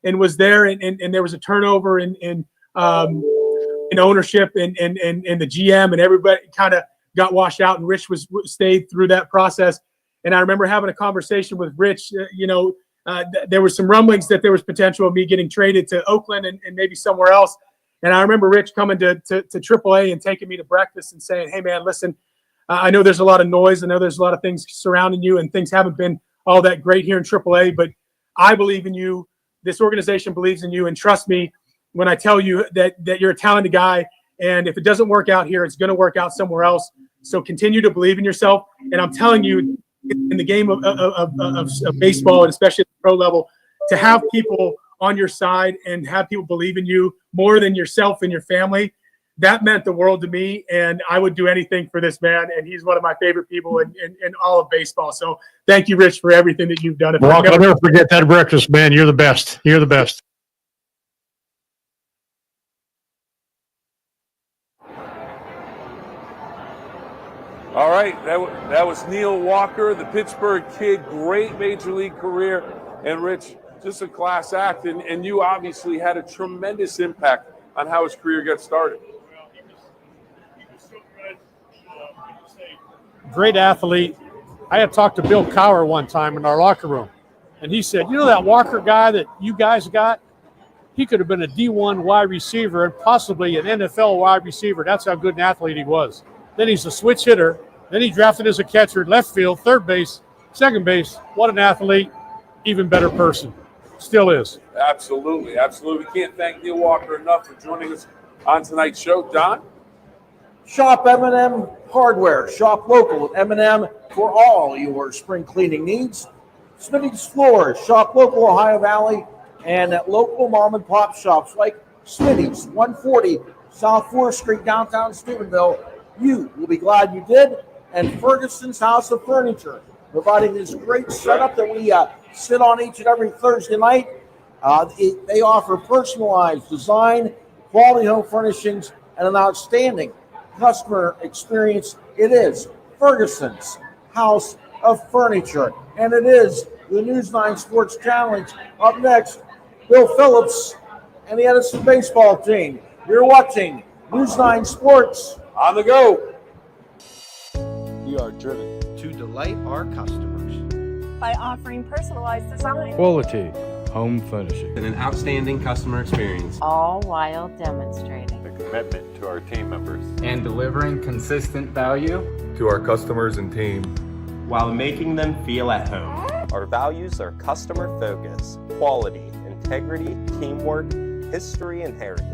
and was there. And there was a turnover in ownership and the GM, and everybody kind of got washed out. And Rich stayed through that process. And I remember having a conversation with Rich. There were some rumblings that there was potential of me getting traded to Oakland and maybe somewhere else. And I remember Rich coming to AAA and taking me to breakfast and saying, "Hey, man, listen, I know there's a lot of noise. I know there's a lot of things surrounding you, and things haven't been all that great here in AAA. But I believe in you. This organization believes in you, and trust me when I tell you that you're a talented guy. And if it doesn't work out here, it's going to work out somewhere else. So continue to believe in yourself." And I'm telling you, in the game of baseball, and especially at the pro level, to have people on your side and have people believe in you more than yourself and your family, that meant the world to me. And I would do anything for this man. And he's one of my favorite people in all of baseball. So thank you, Rich, for everything that you've done. Walk, I'll never forget that breakfast, man. You're the best. You're the best. All right, that was Neil Walker, the Pittsburgh kid, great major league career. And Rich, just a class act, and you obviously had a tremendous impact on how his career got started. Great athlete. I had talked to Bill Cowher one time in our locker room, and he said, that Walker guy that you guys got, he could have been a D1 wide receiver and possibly an NFL wide receiver. That's how good an athlete he was. Then he's a switch hitter. Then he drafted as a catcher, left field, third base, second base. What an athlete. Even better person. Still is. Absolutely. Absolutely. We can't thank Neil Walker enough for joining us on tonight's show. Don? Shop M&M Hardware. Shop local at M&M for all your spring cleaning needs. Smitty's Floors. Shop local Ohio Valley and at local mom and pop shops like Smitty's, 140 South 4th Street, downtown Steubenville. You will be glad you did. And Ferguson's House of Furniture, providing this great setup that we sit on each and every Thursday night. They offer personalized design, quality home furnishings, and an outstanding customer experience. It is Ferguson's House of Furniture, and it is the News9 Sports Challenge. Up next, Bill Phillips and the Edison baseball team. You're watching News9 Sports. On the go. We are driven to delight our customers by offering personalized design, quality home furnishing, and an outstanding customer experience, all while demonstrating the commitment to our team members and delivering consistent value to our customers and team while making them feel at home. Our values are customer focus, quality, integrity, teamwork, history, and heritage.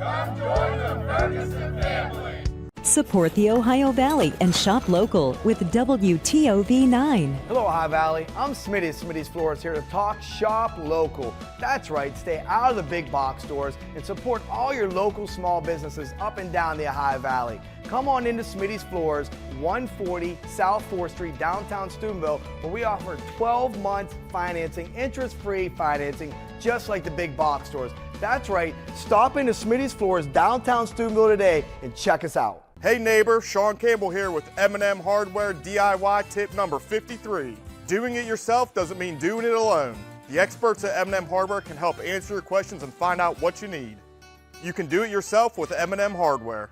Come join the Ferguson family. Support the Ohio Valley and shop local with WTOV 9. Hello, Ohio Valley. I'm Smitty's Floors here to talk shop local. That's right, stay out of the big box stores and support all your local small businesses up and down the Ohio Valley. Come on into Smitty's Floors, 140 South 4th Street, downtown Steubenville, where we offer 12-month financing, interest-free financing, just like the big box stores. That's right, stop into Smitty's Floors, downtown Steubenville today and check us out. Hey neighbor, Sean Campbell here with M&M Hardware DIY tip number 53. Doing it yourself doesn't mean doing it alone. The experts at M&M Hardware can help answer your questions and find out what you need. You can do it yourself with M&M Hardware.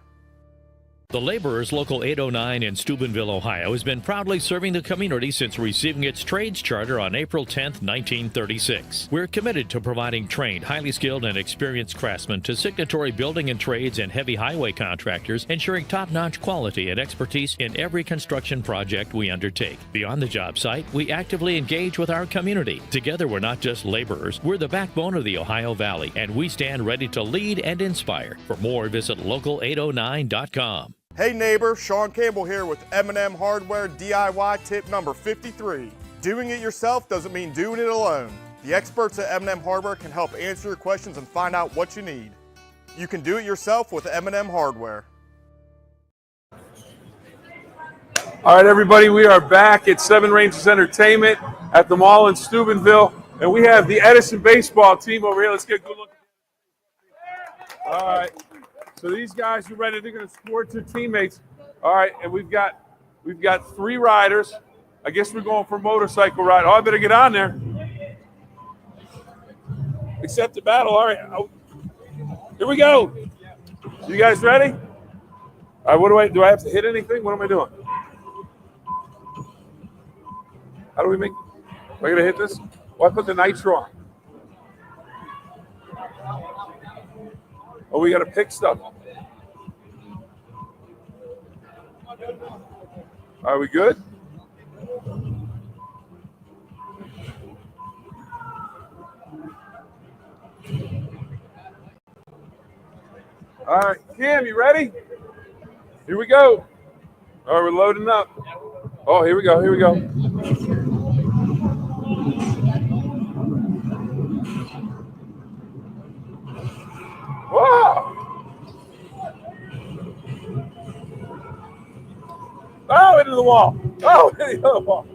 The Laborers Local 809 in Steubenville, Ohio, has been proudly serving the community since receiving its trades charter on April 10, 1936. We're committed to providing trained, highly skilled, and experienced craftsmen to signatory building and trades and heavy highway contractors, ensuring top-notch quality and expertise in every construction project we undertake. Beyond the job site, we actively engage with our community. Together, we're not just laborers, we're the backbone of the Ohio Valley, and we stand ready to lead and inspire. For more, visit local809.com. Hey neighbor, Sean Campbell here with M&M Hardware DIY tip number 53. Doing it yourself doesn't mean doing it alone. The experts at M&M Hardware can help answer your questions and find out what you need. You can do it yourself with M&M Hardware. All right, everybody, we are back at Seven Ranges Entertainment at the mall in Steubenville, and we have the Edison baseball team over here. Let's get a good look. All right. So these guys are ready. They're going to support their teammates. All right, and we've got 3 riders. I guess we're going for a motorcycle ride. Oh, I better get on there. Accept the battle. All right, here we go. You guys ready? All right, do I have to hit anything? What am I doing? How do we make? Am I going to hit this? Well, I put the nitro on. Oh, we got to pick stuff. Are we good? All right, Cam, you ready? Here we go. All right, we're loading up. Oh, here we go. Here we go. Wow. Oh, into the wall. Oh, into the wall.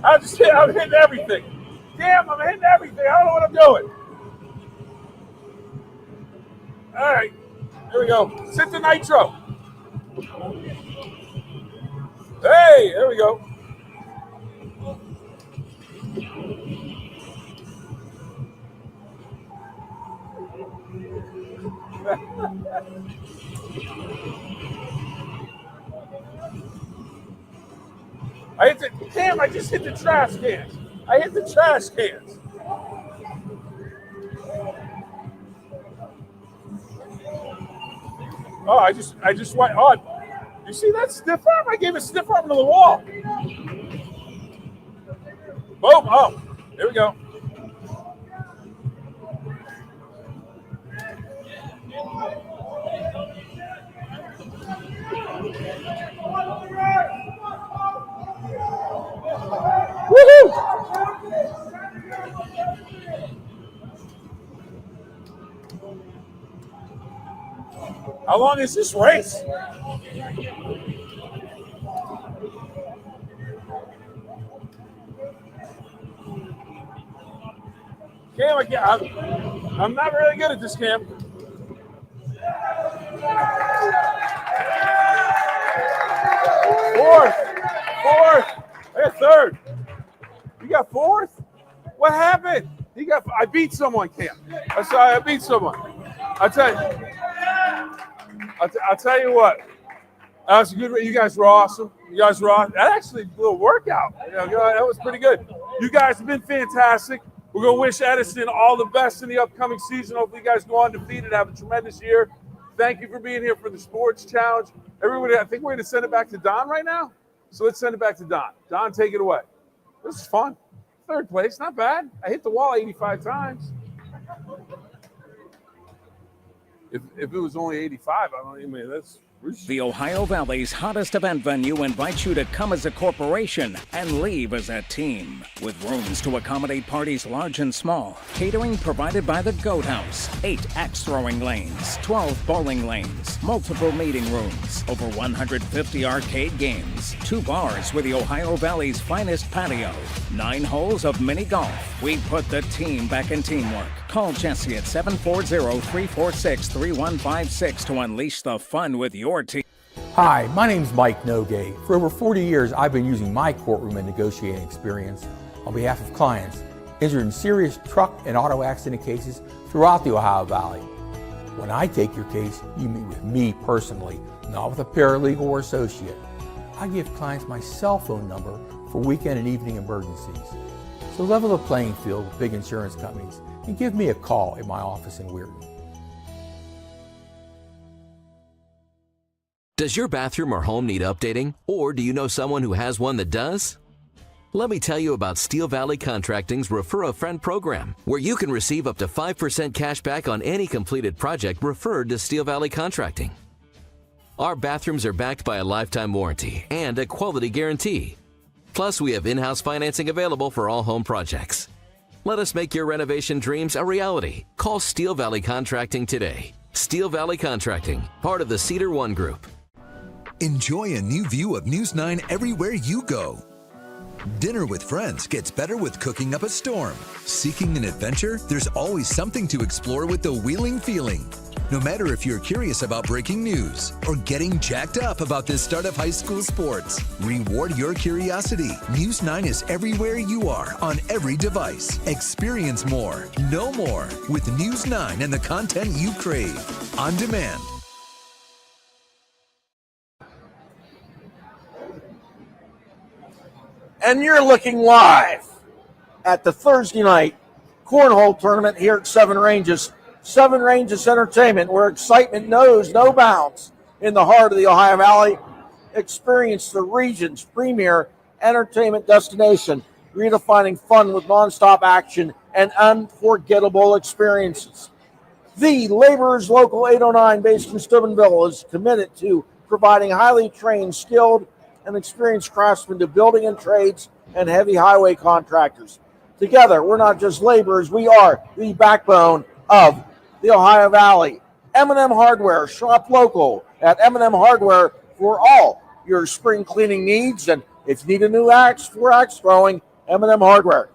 I'm hitting everything. Damn, I'm hitting everything. I don't know what I'm doing. All right, here we go. Sit the nitro. Hey, there we go. I just hit the trash cans. I hit the trash cans. Oh, I just went on. You see that stiff arm? I gave a stiff arm to the wall. Boom. Oh, here we go. Woohoo! How long is this race? Cam, I'm not really good at this, Cam. Fourth. I got third. You got fourth? What happened? I beat someone, Cam. I beat someone. I'll tell you what. That was a good. You guys were awesome. That actually a little workout. That was pretty good. You guys have been fantastic. We're going to wish Edison all the best in the upcoming season. Hopefully you guys go undefeated, have a tremendous year. Thank you for being here for the Sports Challenge. Everybody, I think we're going to send it back to Don right now. So let's send it back to Don. Don, take it away. This is fun. Third place, not bad. I hit the wall 85 times. If it was only 85, I mean, that's The Ohio Valley's hottest event venue invites you to come as a corporation and leave as a team. With rooms to accommodate parties large and small, catering provided by the Goat House, 8 axe throwing lanes, 12 bowling lanes, multiple meeting rooms, over 150 arcade games, 2 bars with the Ohio Valley's finest patio, 9 holes of mini golf. We put the team back in teamwork. Call Jesse at 740-346-3156 to unleash the fun with your team. Hi, my name's Mike Nogay. For over 40 years, I've been using my courtroom and negotiating experience on behalf of clients injured in serious truck and auto accident cases throughout the Ohio Valley. When I take your case, you meet with me personally, not with a paralegal or associate. I give clients my cell phone number for weekend and evening emergencies. So level the playing field with big insurance companies and give me a call at my office in Weirton. Does your bathroom or home need updating? Or do you know someone who has one that does? Let me tell you about Steel Valley Contracting's Refer a Friend program, where you can receive up to 5% cash back on any completed project referred to Steel Valley Contracting. Our bathrooms are backed by a lifetime warranty and a quality guarantee. Plus, we have in-house financing available for all home projects. Let us make your renovation dreams a reality. Call Steel Valley Contracting today. Steel Valley Contracting, part of the Cedar One Group. Enjoy a new view of News 9 everywhere you go. Dinner with friends gets better with cooking up a storm. Seeking an adventure? There's always something to explore with the Wheeling Feeling. No matter if you're curious about breaking news or getting jacked up about the start of high school sports, reward your curiosity. News 9 is everywhere you are on every device. Experience more, know more with News 9 and the content you crave. On demand. And you're looking live at the Thursday night cornhole tournament here at Seven Ranges. Seven Ranges Entertainment, where excitement knows no bounds. In the heart of the Ohio Valley, experience the region's premier entertainment destination, redefining fun with nonstop action and unforgettable experiences. The Laborers Local 809, based in Steubenville, is committed to providing highly trained, skilled, and experienced craftsmen to building and trades and heavy highway contractors. Together, we're not just laborers, we are the backbone of the Ohio Valley. M&M Hardware, shop local at M&M Hardware for all your spring cleaning needs. And if you need a new axe for axe throwing, M&M Hardware.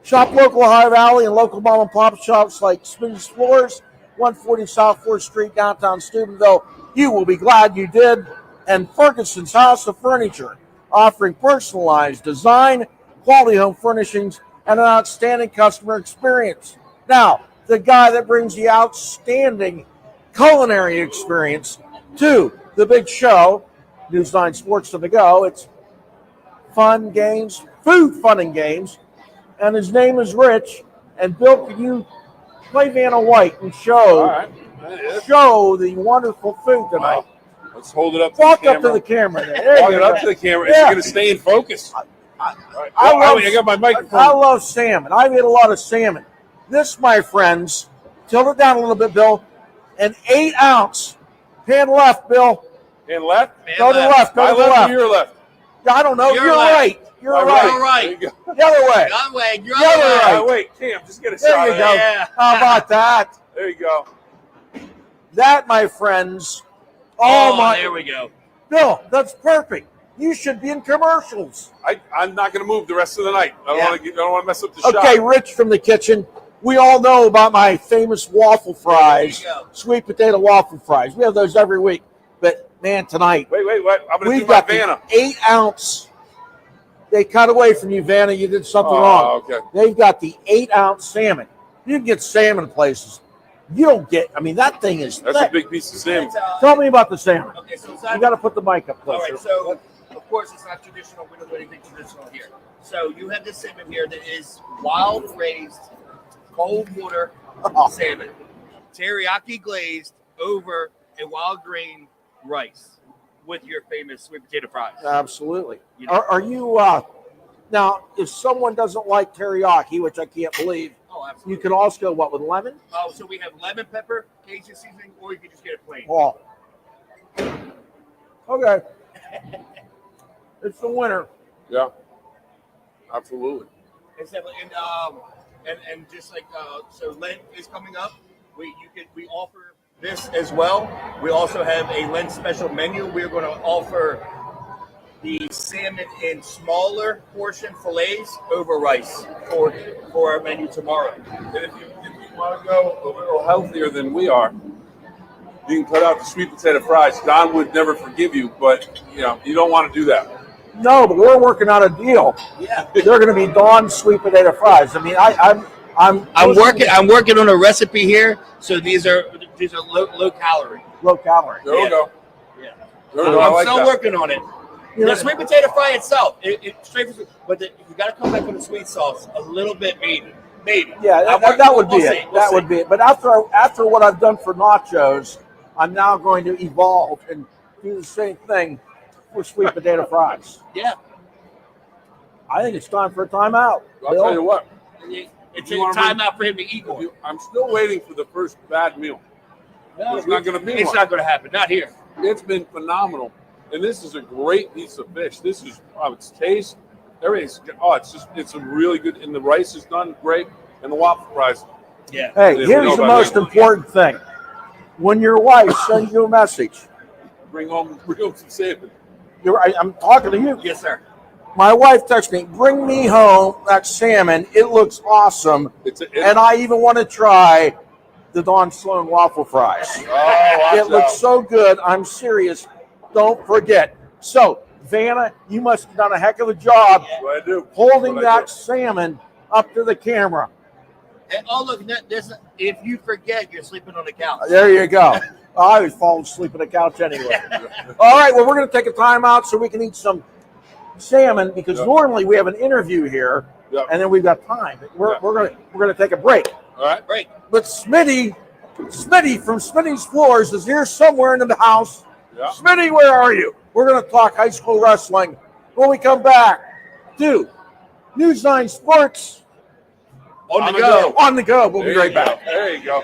Shop local Ohio Valley and local mom and pop shops like Smitty's Floors, 140 South 4th Street, downtown Steubenville. You will be glad you did. And Ferguson's House of Furniture, offering personalized design, quality home furnishings, and an outstanding customer experience. Now, the guy that brings the outstanding culinary experience to the big show, News9 Sports on the go. It's fun games, food, fun, and games. And his name is Rich. And Bill, can you play Vanna White and show the wonderful food tonight? Let's hold it up to Walk the camera. up to the camera. There Walk you it go. up to the camera. Yeah. Is it going to stay in focus? I got my microphone. I love salmon. I've eaten a lot of salmon. This, my friends, tilt it down a little bit, Bill. An 8-ounce. Hand left, Bill. Hand left? Go to the left. Go My to the left left. or your left? I don't know. You're left. right. You're My right. You're right. The other way. Other way. The other way. Wait, Cam, just get a There shot you of go. that. How about that? There you go. That, my friends. There we go. Bill, that's perfect. You should be in commercials. I'm not going to move the rest of the night. I don't want to mess up the shot. Okay, Rich from the kitchen. We all know about my famous waffle fries, sweet potato waffle fries. We have those every week. But, man, tonight. Wait. I'm going to do we've my got the Vanna. 8-ounce. They cut away from you, Vanna. You did something wrong. Okay. They've got the 8-ounce salmon. You can get salmon places. You don't get, that thing is That's thick. a big piece of salmon. Tell me about the salmon. Okay, so You got to put the mic up closer. All right, so of course it's not traditional. We don't do anything traditional here. So you have this salmon here that is wild raised, cold water salmon, teriyaki glazed over a wild grain rice with your famous sweet potato fries. Absolutely. You know. Are you now? If someone doesn't like teriyaki, which I can't believe, you can also go with lemon. Oh, so we have lemon pepper, Cajun seasoning, or you can just get it plain. Oh, Okay. It's the winter. Yeah. Absolutely. And just like so, Lent is coming up. We offer this as well. We also have a Lent special menu. We're going to offer the salmon in smaller portion fillets over rice for our menu tomorrow. And if you want to go a little healthier than we are, you can cut out the sweet potato fries. Don would never forgive you, but you don't want to do that. No, but we're working out a deal. Yeah, they're going to be Dawn sweet potato fries. I mean, I'm working on a recipe here. So these are low calorie. Low calorie. There we go. Yeah. I'm still working on it. The sweet potato fry itself, it's straight from, but you got to come back with the sweet sauce a little bit, maybe. Yeah, that would be it. That would be it. But after what I've done for nachos, I'm now going to evolve and do the same thing for sweet potato fries. Yeah. I think it's time for a timeout. I'll tell you what. It's a timeout for him to eat more. I'm still waiting for the first bad meal. No, it's not going to be. It's not going to happen. Not here. It's been phenomenal. And this is a great piece of fish. This is its taste, everything's it's a really good. And the rice is done great, and the waffle fries. Yeah. Hey, here's the most important thing: when your wife sends you a message, bring home some salmon. I'm talking to you. Yes, sir. My wife texted me, "Bring me home that salmon. It looks awesome, and I even want to try the Don Sloan waffle fries. It looks so good. I'm serious." Don't forget. So, Vanna, you must have done a heck of a job holding that salmon up to the camera. And look, if you forget, you're sleeping on the couch. There you go. I was falling asleep on the couch anyway. All right, well, we're going to take a time out so we can eat some salmon because normally we have an interview here, and then we've got time. We're going to take a break. All right, break. But Smitty from Smitty's Floors is here somewhere in the house. Yeah. Smitty, where are you? We're going to talk high school wrestling when we come back to News 9 Sports. On the go. On the go. We'll be right back. There you go.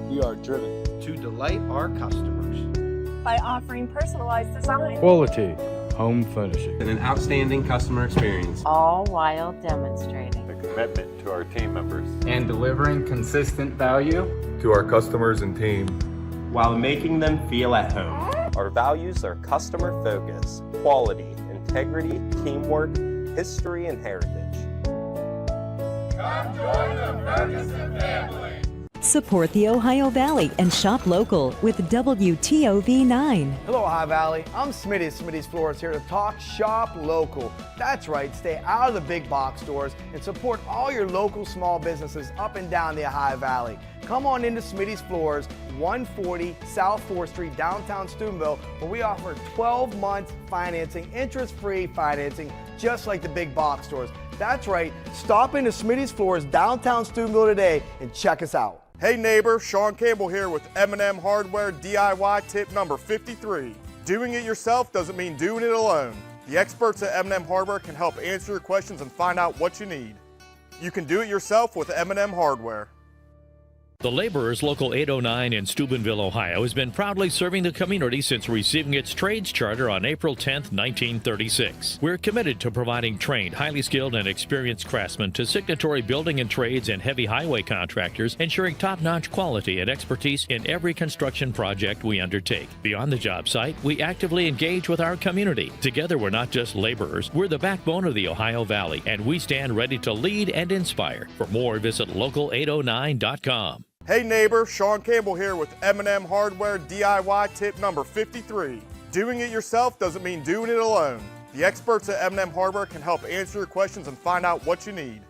We are driven to delight our customers by offering personalized design, quality home furnishing, and an outstanding customer experience. All while demonstrating a commitment to our team members and delivering consistent value to our customers and team while making them feel at home. Our values are customer focus, quality, integrity, teamwork, history, and heritage. Come join the Ferguson family. Support the Ohio Valley and shop local with WTOV 9. Hello, Ohio Valley. I'm Smitty's Floors here to talk shop local. That's right, stay out of the big box stores and support all your local small businesses up and down the Ohio Valley. Come on into Smitty's Floors, 140 South 4th Street, downtown Steubenville, where we offer 12 months financing, interest-free financing, just like the big box stores. That's right, stop into Smitty's Floors, downtown Steubenville today and check us out. Hey neighbor, Sean Campbell here with M&M Hardware DIY tip number 53. Doing it yourself doesn't mean doing it alone. The experts at M&M Hardware can help answer your questions and find out what you need. You can do it yourself with M&M Hardware. The Laborers Local 809 in Steubenville, Ohio has been proudly serving the community since receiving its trades charter on April 10, 1936. We're committed to providing trained, highly skilled, and experienced craftsmen to signatory building and trades and heavy highway contractors, ensuring top-notch quality and expertise in every construction project we undertake. Beyond the job site, we actively engage with our community. Together, we're not just laborers, we're the backbone of the Ohio Valley, and we stand ready to lead and inspire. For more, visit local809.com. Hey neighbor, Sean Campbell here with M&M Hardware DIY tip number 53. Doing it yourself doesn't mean doing it alone. The experts at M&M Hardware can help answer your questions and find out what you need.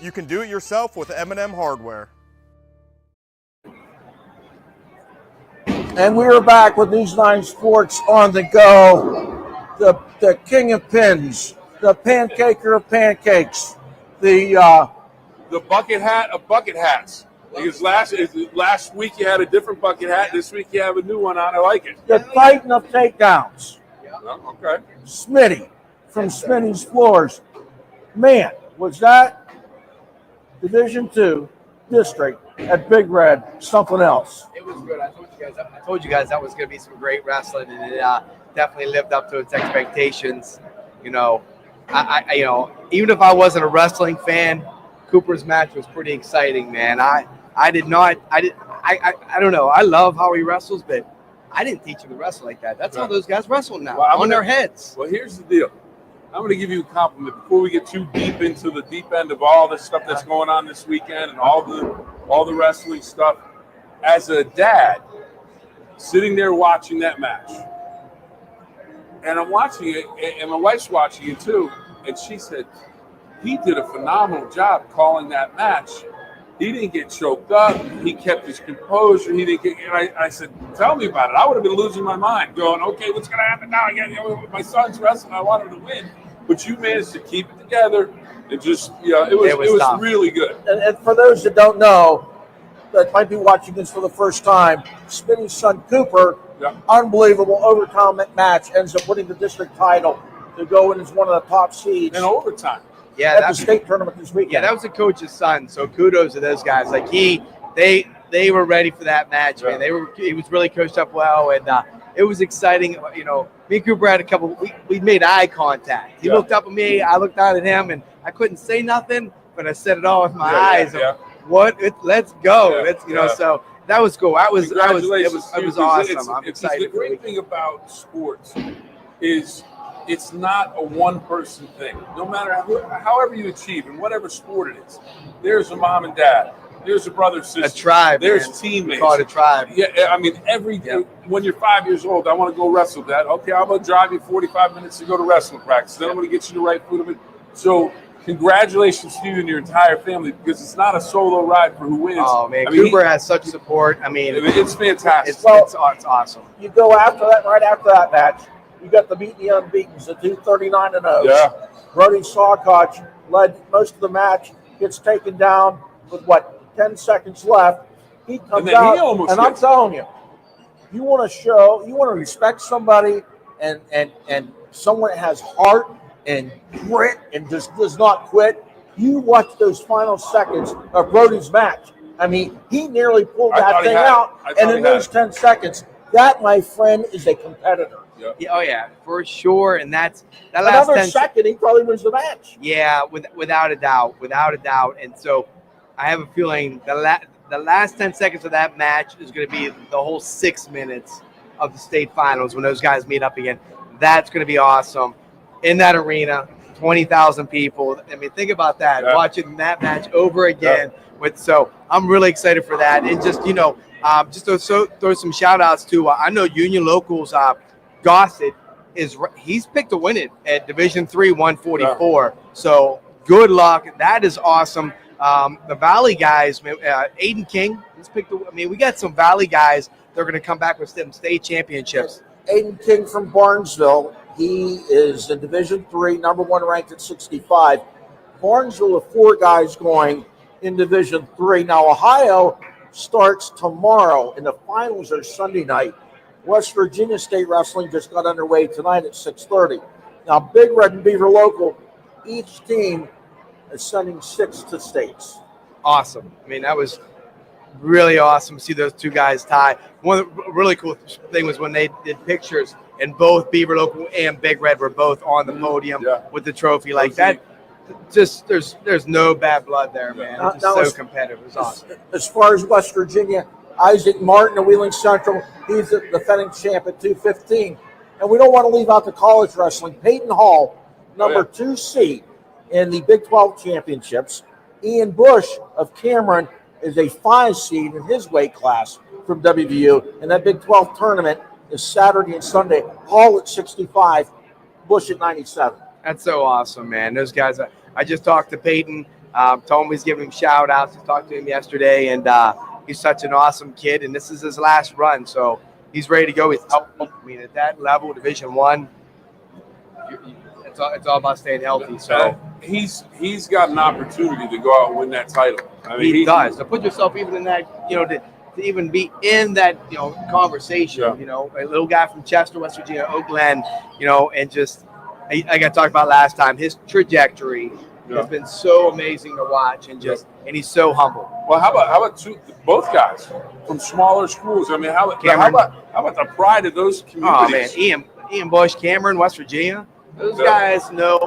You can do it yourself with M&M Hardware. And we are back with News 9 Sports on the go. The king of pins, the pancaker of pancakes, the bucket hat of bucket hats. Because last week you had a different bucket hat. This week you have a new one on. I like it. The Titan of takedowns. Oh, okay. Smitty from Smitty's Floors. Man, was that Division II district at Big Red, something else. It was good. I told you guys that was going to be some great wrestling, and it definitely lived up to its expectations. You know, I even if I wasn't a wrestling fan, Cooper's match was pretty exciting, man. I don't know. I love how he wrestles, but I didn't teach him to wrestle like that. That's how those guys wrestle now, on their heads. Well, here's the deal. I'm going to give you a compliment before we get too deep into the deep end of all this stuff that's going on this weekend and all the wrestling stuff. As a dad, sitting there watching that match, and I'm watching it, and my wife's watching it too, and she said, he did a phenomenal job calling that match. He didn't get choked up. He kept his composure. He didn't get. And I said, "Tell me about it." I would have been losing my mind, going, "Okay, what's going to happen now?" Again, my son's wrestling. I want him to win, but you managed to keep it together. It just, it was really good. And for those that don't know, that might be watching this for the first time, Smitty's son Cooper, unbelievable overtime match, ends up winning the district title to go in as one of the top seeds in overtime. Yeah, at the state tournament this weekend. Yeah, that was the coach's son. So kudos to those guys. Like they were ready for that match, man. He was really coached up well, and it was exciting. You know, me and Cooper had we made eye contact. He looked up at me, I looked down at him, and I couldn't say nothing, but I said it all with my eyes. Let's go. So that was cool. It was awesome. I'm excited. The great thing about sports is it's not a one-person thing. No matter however you achieve in whatever sport it is, there's a mom and dad, there's a brother, sister, a tribe, there's man. teammates. Call it a tribe. Yeah, I mean, when you're 5 years old, I want to go wrestle, Dad. Okay, I'm going to drive you 45 minutes to go to wrestling practice. Then I'm going to get you the right food. So congratulations to you and your entire family, because it's not a solo ride for who wins. Oh, man, Cooper has such support. I mean, it's fantastic. It's awesome. You go right after that match, you got the Beat the Unbeatens, the 239-0. Yeah. Brody Sawkoch led most of the match, gets taken down with 10 seconds left. He comes out, and I'm telling you, you want to respect somebody and someone that has heart and grit and just does not quit. You watch those final seconds of Brody's match. I mean, he nearly pulled that thing out, and in those 10 seconds, that, my friend, is a competitor. Yeah, oh yeah, for sure. And that last another 10 second, he probably wins the match. Yeah, without a doubt. And so I have a feeling the last 10 seconds of that match is going to be the whole 6 minutes of the state finals when those guys meet up again. That's going to be awesome. In that arena, 20,000 people. I mean, think about that, watching that match over again. So I'm really excited for that. And just, just to throw some shout outs to, I know Union Locals, Gossett he's picked to win it at Division III 144. So good luck. That is awesome. The Valley guys, Aiden King, he's picked. We got some Valley guys that are going to come back with some state championships. Aiden King from Barnesville. He is in Division III, number 1 ranked at 65. Barnesville have 4 guys going in Division III. Now, Ohio starts tomorrow, and the finals are Sunday night. West Virginia State Wrestling just got underway tonight at 6:30. Now, Big Red and Beaver Local, each team is sending 6 to states. Awesome. I mean, that was really awesome to see those 2 guys tie. One really cool thing was when they did pictures, and both Beaver Local and Big Red were both on the podium with the trophy. Like that, just there's no bad blood there, man. It's just so competitive. It was awesome. As far as West Virginia, Isaac Martin of Wheeling Central, he's the defending champ at 215. And we don't want to leave out the college wrestling. Peyton Hall, number 2 seed in the Big 12 championships. Ian Bush of Cameron is a 5 seed in his weight class from WVU. And that Big 12 tournament is Saturday and Sunday. Hall at 65, Bush at 97. That's so awesome, man. Those guys, I just talked to Peyton. Told him he's giving him shout outs. I talked to him yesterday, and he's such an awesome kid, and this is his last run, so he's ready to go. He's healthy. I mean, at that level, Division I, it's all about staying healthy. So he's got an opportunity to go out and win that title. I mean, he does. To put yourself even in that, to even be in that, conversation. A little guy from Chester, West Virginia, Oak Glen, and just like I talked about last time, his trajectory has been so amazing to watch, and he's so humble. Well, how about both guys from smaller schools? I mean, how about the pride of those communities? Oh man, Ian Bush, Cameron, West Virginia. Those guys know.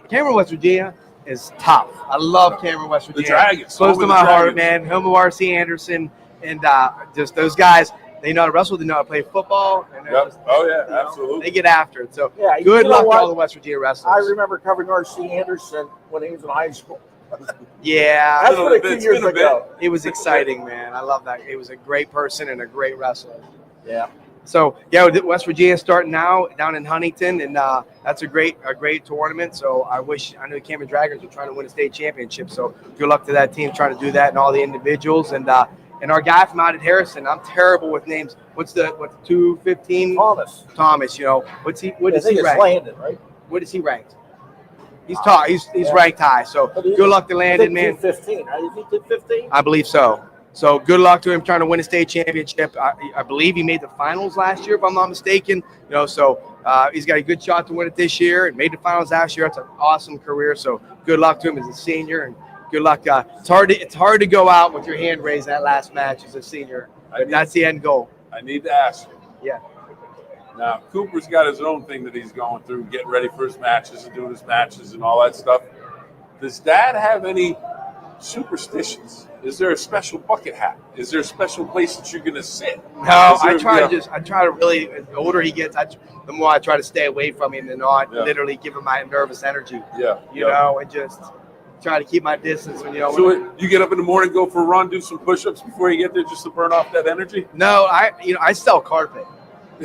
Cameron, West Virginia is tough. I love Cameron, West Virginia. The Dragons, close to my heart, man. Home of R.C. Anderson, and just those guys. They know how to wrestle. They know how to play football. And absolutely. They get after it. So yeah, good luck to all the West Virginia wrestlers. I remember covering R.C. Anderson when he was in high school. Yeah, that's what a few years ago. It was exciting, man. I love that. He was a great person and a great wrestler. Yeah. So yeah, West Virginia starting now down in Huntington, and that's a great tournament. So I know the Cameron Dragons are trying to win a state championship. So good luck to that team trying to do that and all the individuals. And our guy from out at Harrison, I'm terrible with names. What's the 215? Thomas. You know what is he ranked? Landon, right? What is he ranked? He's tall. He's ranked high. So good luck to Landon, man. 15. Right? He did 15. I believe so. So good luck to him trying to win a state championship. I believe he made the finals last year, if I'm not mistaken. You know, so he's got a good shot to win it this year and made the finals last year. It's an awesome career. So good luck to him as a senior, and good luck. It's hard to go out with your hand raised that last match as a senior, but that's the end goal. I need to ask you. Yeah. Now Cooper's got his own thing that he's going through, getting ready for his matches and doing his matches and all that stuff. Does Dad have any superstitions? Is there a special bucket hat? Is there a special place that you're going to sit? No, I try to really, the older he gets, the more I try to stay away from him and not literally give him my nervous energy. Yeah. You know, and just try to keep my distance. So you get up in the morning, go for a run, do some push-ups before you get there just to burn off that energy? No, I sell carpet.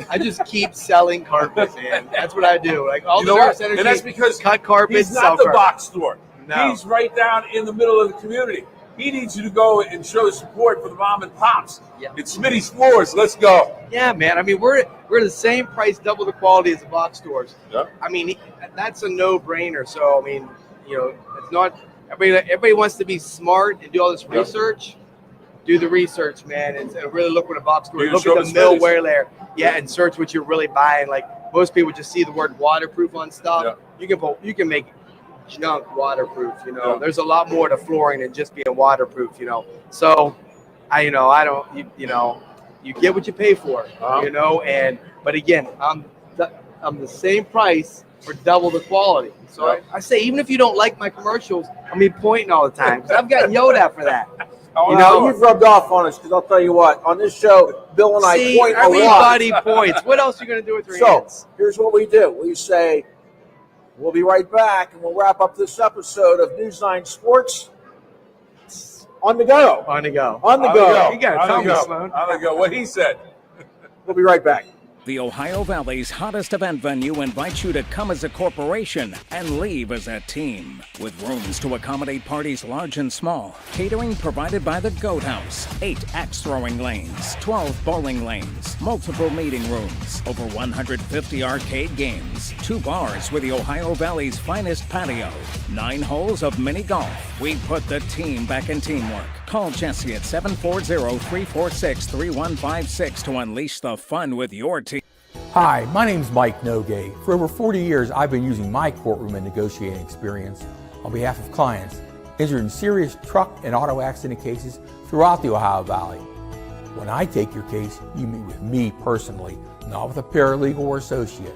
I just keep selling carpet, man. That's what I do. Like all the nervous energy. And that's because cut carpet. He's not the box store. No. He's right down in the middle of the community. He needs you to go and show support for the mom and pops. Yeah. It's Smitty's Floors. Let's go. Yeah, man. I mean, we're the same price, double the quality as the box stores. Yeah. I mean, that's a no-brainer. So I mean, you know, it's not everybody wants to be smart and do all this research. Do the research, man, and really look what a box store. Look at the millware there, and search what you're really buying. Like most people just see the word waterproof on stuff. Yeah. You can make junk waterproof. You know, there's a lot more to flooring than just being waterproof. You know, so you get what you pay for. You know, but again, I'm the same price for double the quality. So I say, even if you don't like my commercials, I'm be pointing all the time because I've got yelled at for that. You know, you've rubbed off on us because I'll tell you what, on this show, Bill and I point a lot. Everybody points. What else are you going to do with your hands? So here's what we do. We say, we'll be right back, and we'll wrap up this episode of News9 Sports on the go. On the go. On the go. You got to tell me, Sloan. On the go. What he said. We'll be right back. The Ohio Valley's hottest event venue invites you to come as a corporation and leave as a team. With rooms to accommodate parties large and small, catering provided by the Goat House, 8 axe throwing lanes, 12 bowling lanes, multiple meeting rooms, over 150 arcade games, 2 bars with the Ohio Valley's finest patio, 9 holes of mini golf. We put the team back in teamwork. Call Jesse at 740-346-3156 to unleash the fun with your team. Hi, my name's Mike Nogay. For over 40 years, I've been using my courtroom and negotiating experience on behalf of clients injured in serious truck and auto accident cases throughout the Ohio Valley. When I take your case, you meet with me personally, not with a paralegal or associate.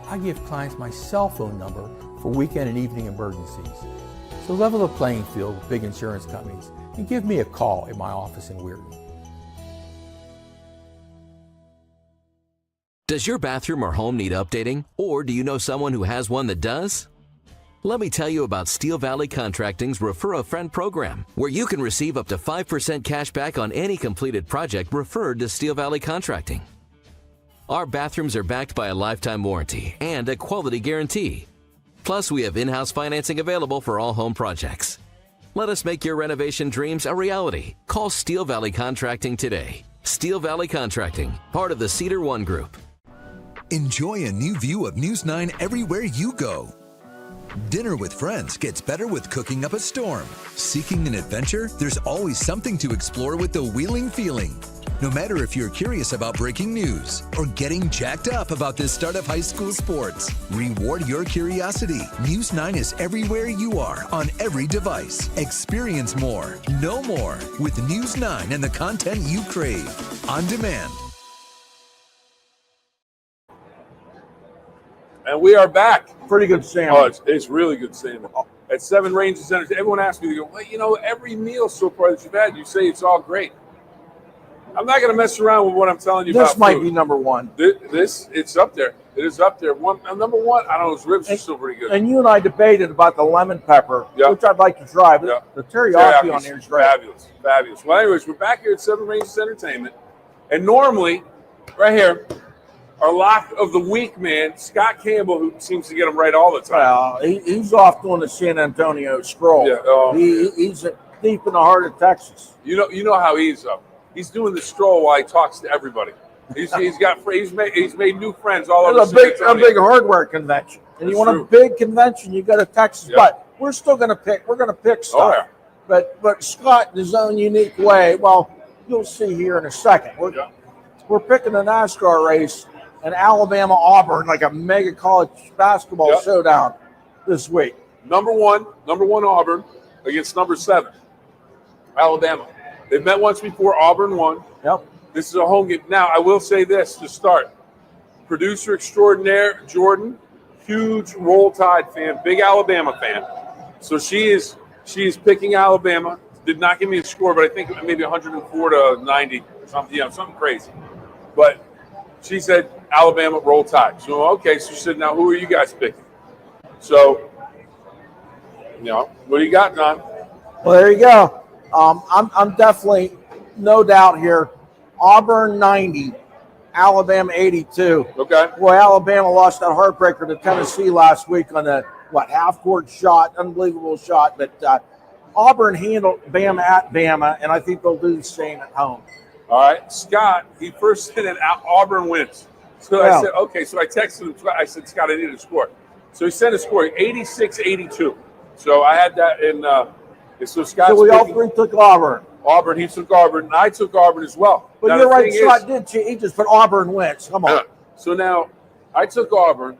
I give clients my cell phone number for weekend and evening emergencies. So level the playing field with big insurance companies and give me a call at my office in Weirton. Does your bathroom or home need updating? Or do you know someone who has one that does? Let me tell you about Steel Valley Contracting's Refer a Friend program, where you can receive up to 5% cash back on any completed project referred to Steel Valley Contracting. Our bathrooms are backed by a lifetime warranty and a quality guarantee. Plus, we have in-house financing available for all home projects. Let us make your renovation dreams a reality. Call Steel Valley Contracting today. Steel Valley Contracting, part of the Cedar One Group. Enjoy a new view of News 9 everywhere you go. Dinner with friends gets better with cooking up a storm. Seeking an adventure? There's always something to explore with the Wheeling Feeling. No matter if you're curious about breaking news or getting jacked up about the start of high school sports, reward your curiosity. News 9 is everywhere you are on every device. Experience more, know more with News 9 and the content you crave. On demand. And we are back. Pretty good salmon. Oh, it's really good salmon. At 7 Ranges Center, everyone asks me, they go, well, every meal so far that you've had, you say it's all great. I'm not going to mess around with what I'm telling you about This might food. be number one. It's up there. It is up there. Number one, I don't know, his ribs are still pretty good. And you and I debated about the lemon pepper, which I'd like to try. But the teriyaki on here is great. Fabulous, fabulous. Well, anyways, we're back here at 7 Ranges Entertainment. And normally, right here, our lock of the week, man, Scott Campbell, who seems to get them right all the time. Well, he's off doing the San Antonio stroll. Yeah, he's deep in the heart of Texas. You know how he's up. He's doing the stroll while he talks to everybody. He's made new friends all over. It's a big hardware convention, and you want a big convention, you go to Texas. Yeah. But we're still going to pick. We're going to pick stuff. Oh, yeah. But Scott, in his own unique way. Well, you'll see here in a second. We're picking a NASCAR race, an Alabama Auburn, like a mega college basketball showdown this week. Number one Auburn against number 7 Alabama. They've met once before. Auburn won. Yep. This is a home game. Now, I will say this to start. Producer extraordinaire, Jordan, huge Roll Tide fan, big Alabama fan. So she is picking Alabama. Did not give me a score, but I think maybe 104 to 90, something crazy. But she said Alabama Roll Tide. So, okay, so she said, now who are you guys picking? So, what do you got, Don? Well, there you go. I'm definitely, no doubt here, Auburn 90, Alabama 82. Okay. Boy, Alabama lost that heartbreaker to Tennessee last week on a half-court shot, unbelievable shot. But Auburn handled Bama at Bama, and I think they'll do the same at home. All right, Scott, he first said that Auburn wins. So I said, okay. So I texted him. I said, Scott, I need a score. So he sent a score, 86-82. So I had that in. So Scott. So we all three took Auburn. Auburn, he took Auburn, and I took Auburn as well. But now, you're right, Scott did. He just put Auburn wins. Come on. So now I took Auburn,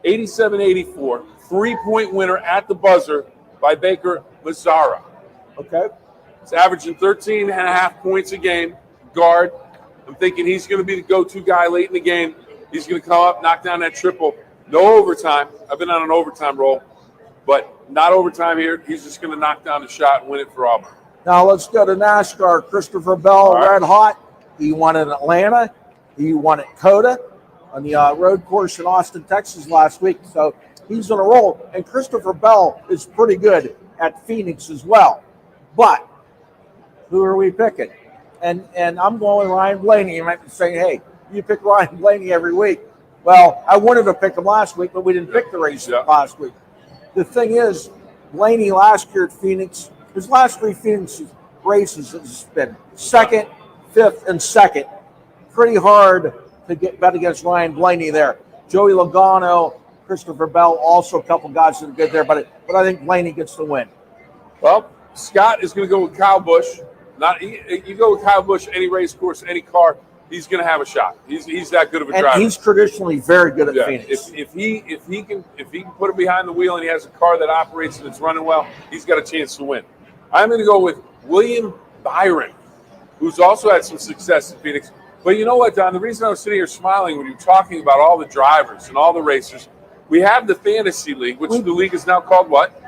87-84, 3-point winner at the buzzer by Baker Mazzara. Okay. He's averaging 13.5 points a game, guard. I'm thinking he's going to be the go-to guy late in the game. He's going to come up, knock down that triple. No overtime. I've been on an overtime roll, but not overtime here. He's just going to knock down the shot and win it for Auburn. Now let's go to NASCAR. Christopher Bell, red hot. He won in Atlanta. He won at COTA on the road course in Austin, Texas last week. So he's on a roll. And Christopher Bell is pretty good at Phoenix as well. But who are we picking? And I'm going with Ryan Blaney. You might be saying, hey, you pick Ryan Blaney every week. Well, I wanted to pick him last week, but we didn't pick the race last week. The thing is, Blaney last year at Phoenix, his last 3 Phoenix races has been 2nd, 5th, and 2nd. Pretty hard to bet against Ryan Blaney there. Joey Logano, Christopher Bell, also a couple guys that are good there, but I think Blaney gets the win. Well, Scott is going to go with Kyle Busch. You go with Kyle Busch, any race course, any car, he's going to have a shot. He's that good of a driver. And he's traditionally very good at Phoenix. If he can put him behind the wheel and he has a car that operates and it's running well, he's got a chance to win. I'm going to go with William Byron, who's also had some success in Phoenix. But you know what, Don? The reason I was sitting here smiling when you were talking about all the drivers and all the racers, we have the Fantasy League, which the league is now called what?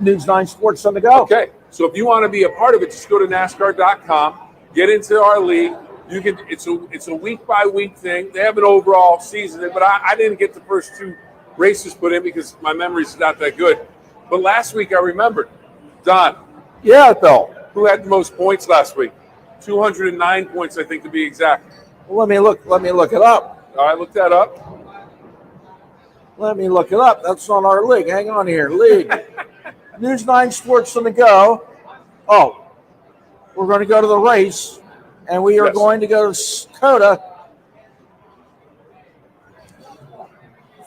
News9 Sports on the go. Okay, so if you want to be a part of it, just go to NASCAR.com, get into our league. You can. It's a week-by-week thing. They have an overall season, but I didn't get the first 2 races put in because my memory's not that good. But last week I remembered. Don. Yeah, Bill. Who had the most points last week? 209 points, I think, to be exact. Well, let me look it up. All right, look that up. Let me look it up. That's on our league. Hang on here. League. News9 Sports on the go. Oh, we're going to go to the race, and we are going to go to COTA.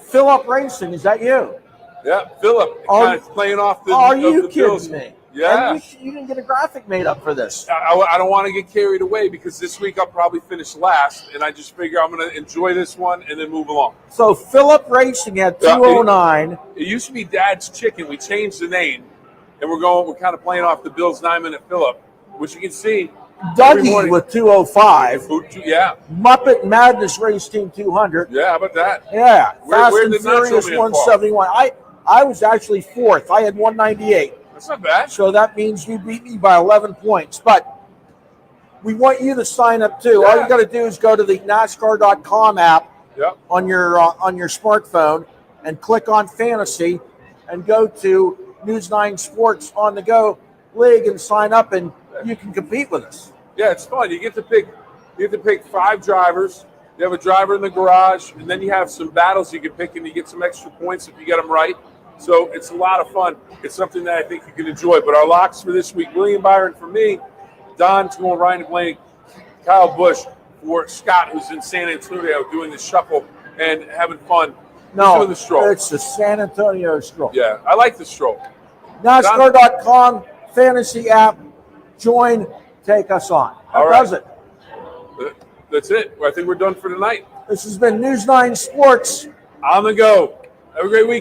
Phillip Racing, is that you? Yeah, Phillip. Kind of playing off the. Are you the kidding Bills. me? Yeah. And you didn't get a graphic made up for this. I don't want to get carried away because this week I'll probably finish last, and I just figure I'm going to enjoy this one and then move along. So Phillip Racing at 209. It used to be Dad's Chicken. We changed the name, and we're kind of playing off the Bills 9-minute Phillip, which you can see. Dougie with 205. Yeah. Muppet Madness Race Team 200. Yeah, how about that? Yeah. Fast Where and did Nacho Furious Man fall? 171. I was actually fourth. I had 198. That's not bad. So that means you beat me by 11 points. But we want you to sign up too. Yeah. All you got to do is go to the NASCAR.com app on your smartphone and click on Fantasy and go to News9 Sports on the Go League and sign up, and you can compete with us. Yeah, it's fun. You get to pick 5 drivers. You have a driver in the garage, and then you have some battles you can pick, and you get some extra points if you get them right. So it's a lot of fun. It's something that I think you can enjoy. But our locks for this week, William Byron for me, Don's going Ryan Blaney, Kyle Busch for Scott, who's in San Antonio doing the shuffle and having fun. No, doing the stroll. It's the San Antonio stroll. Yeah, I like the stroll. NASCAR.com fantasy app. Join, take us on. How does it? That's it. I think we're done for tonight. This has been News9 Sports. On the go. Have a great week.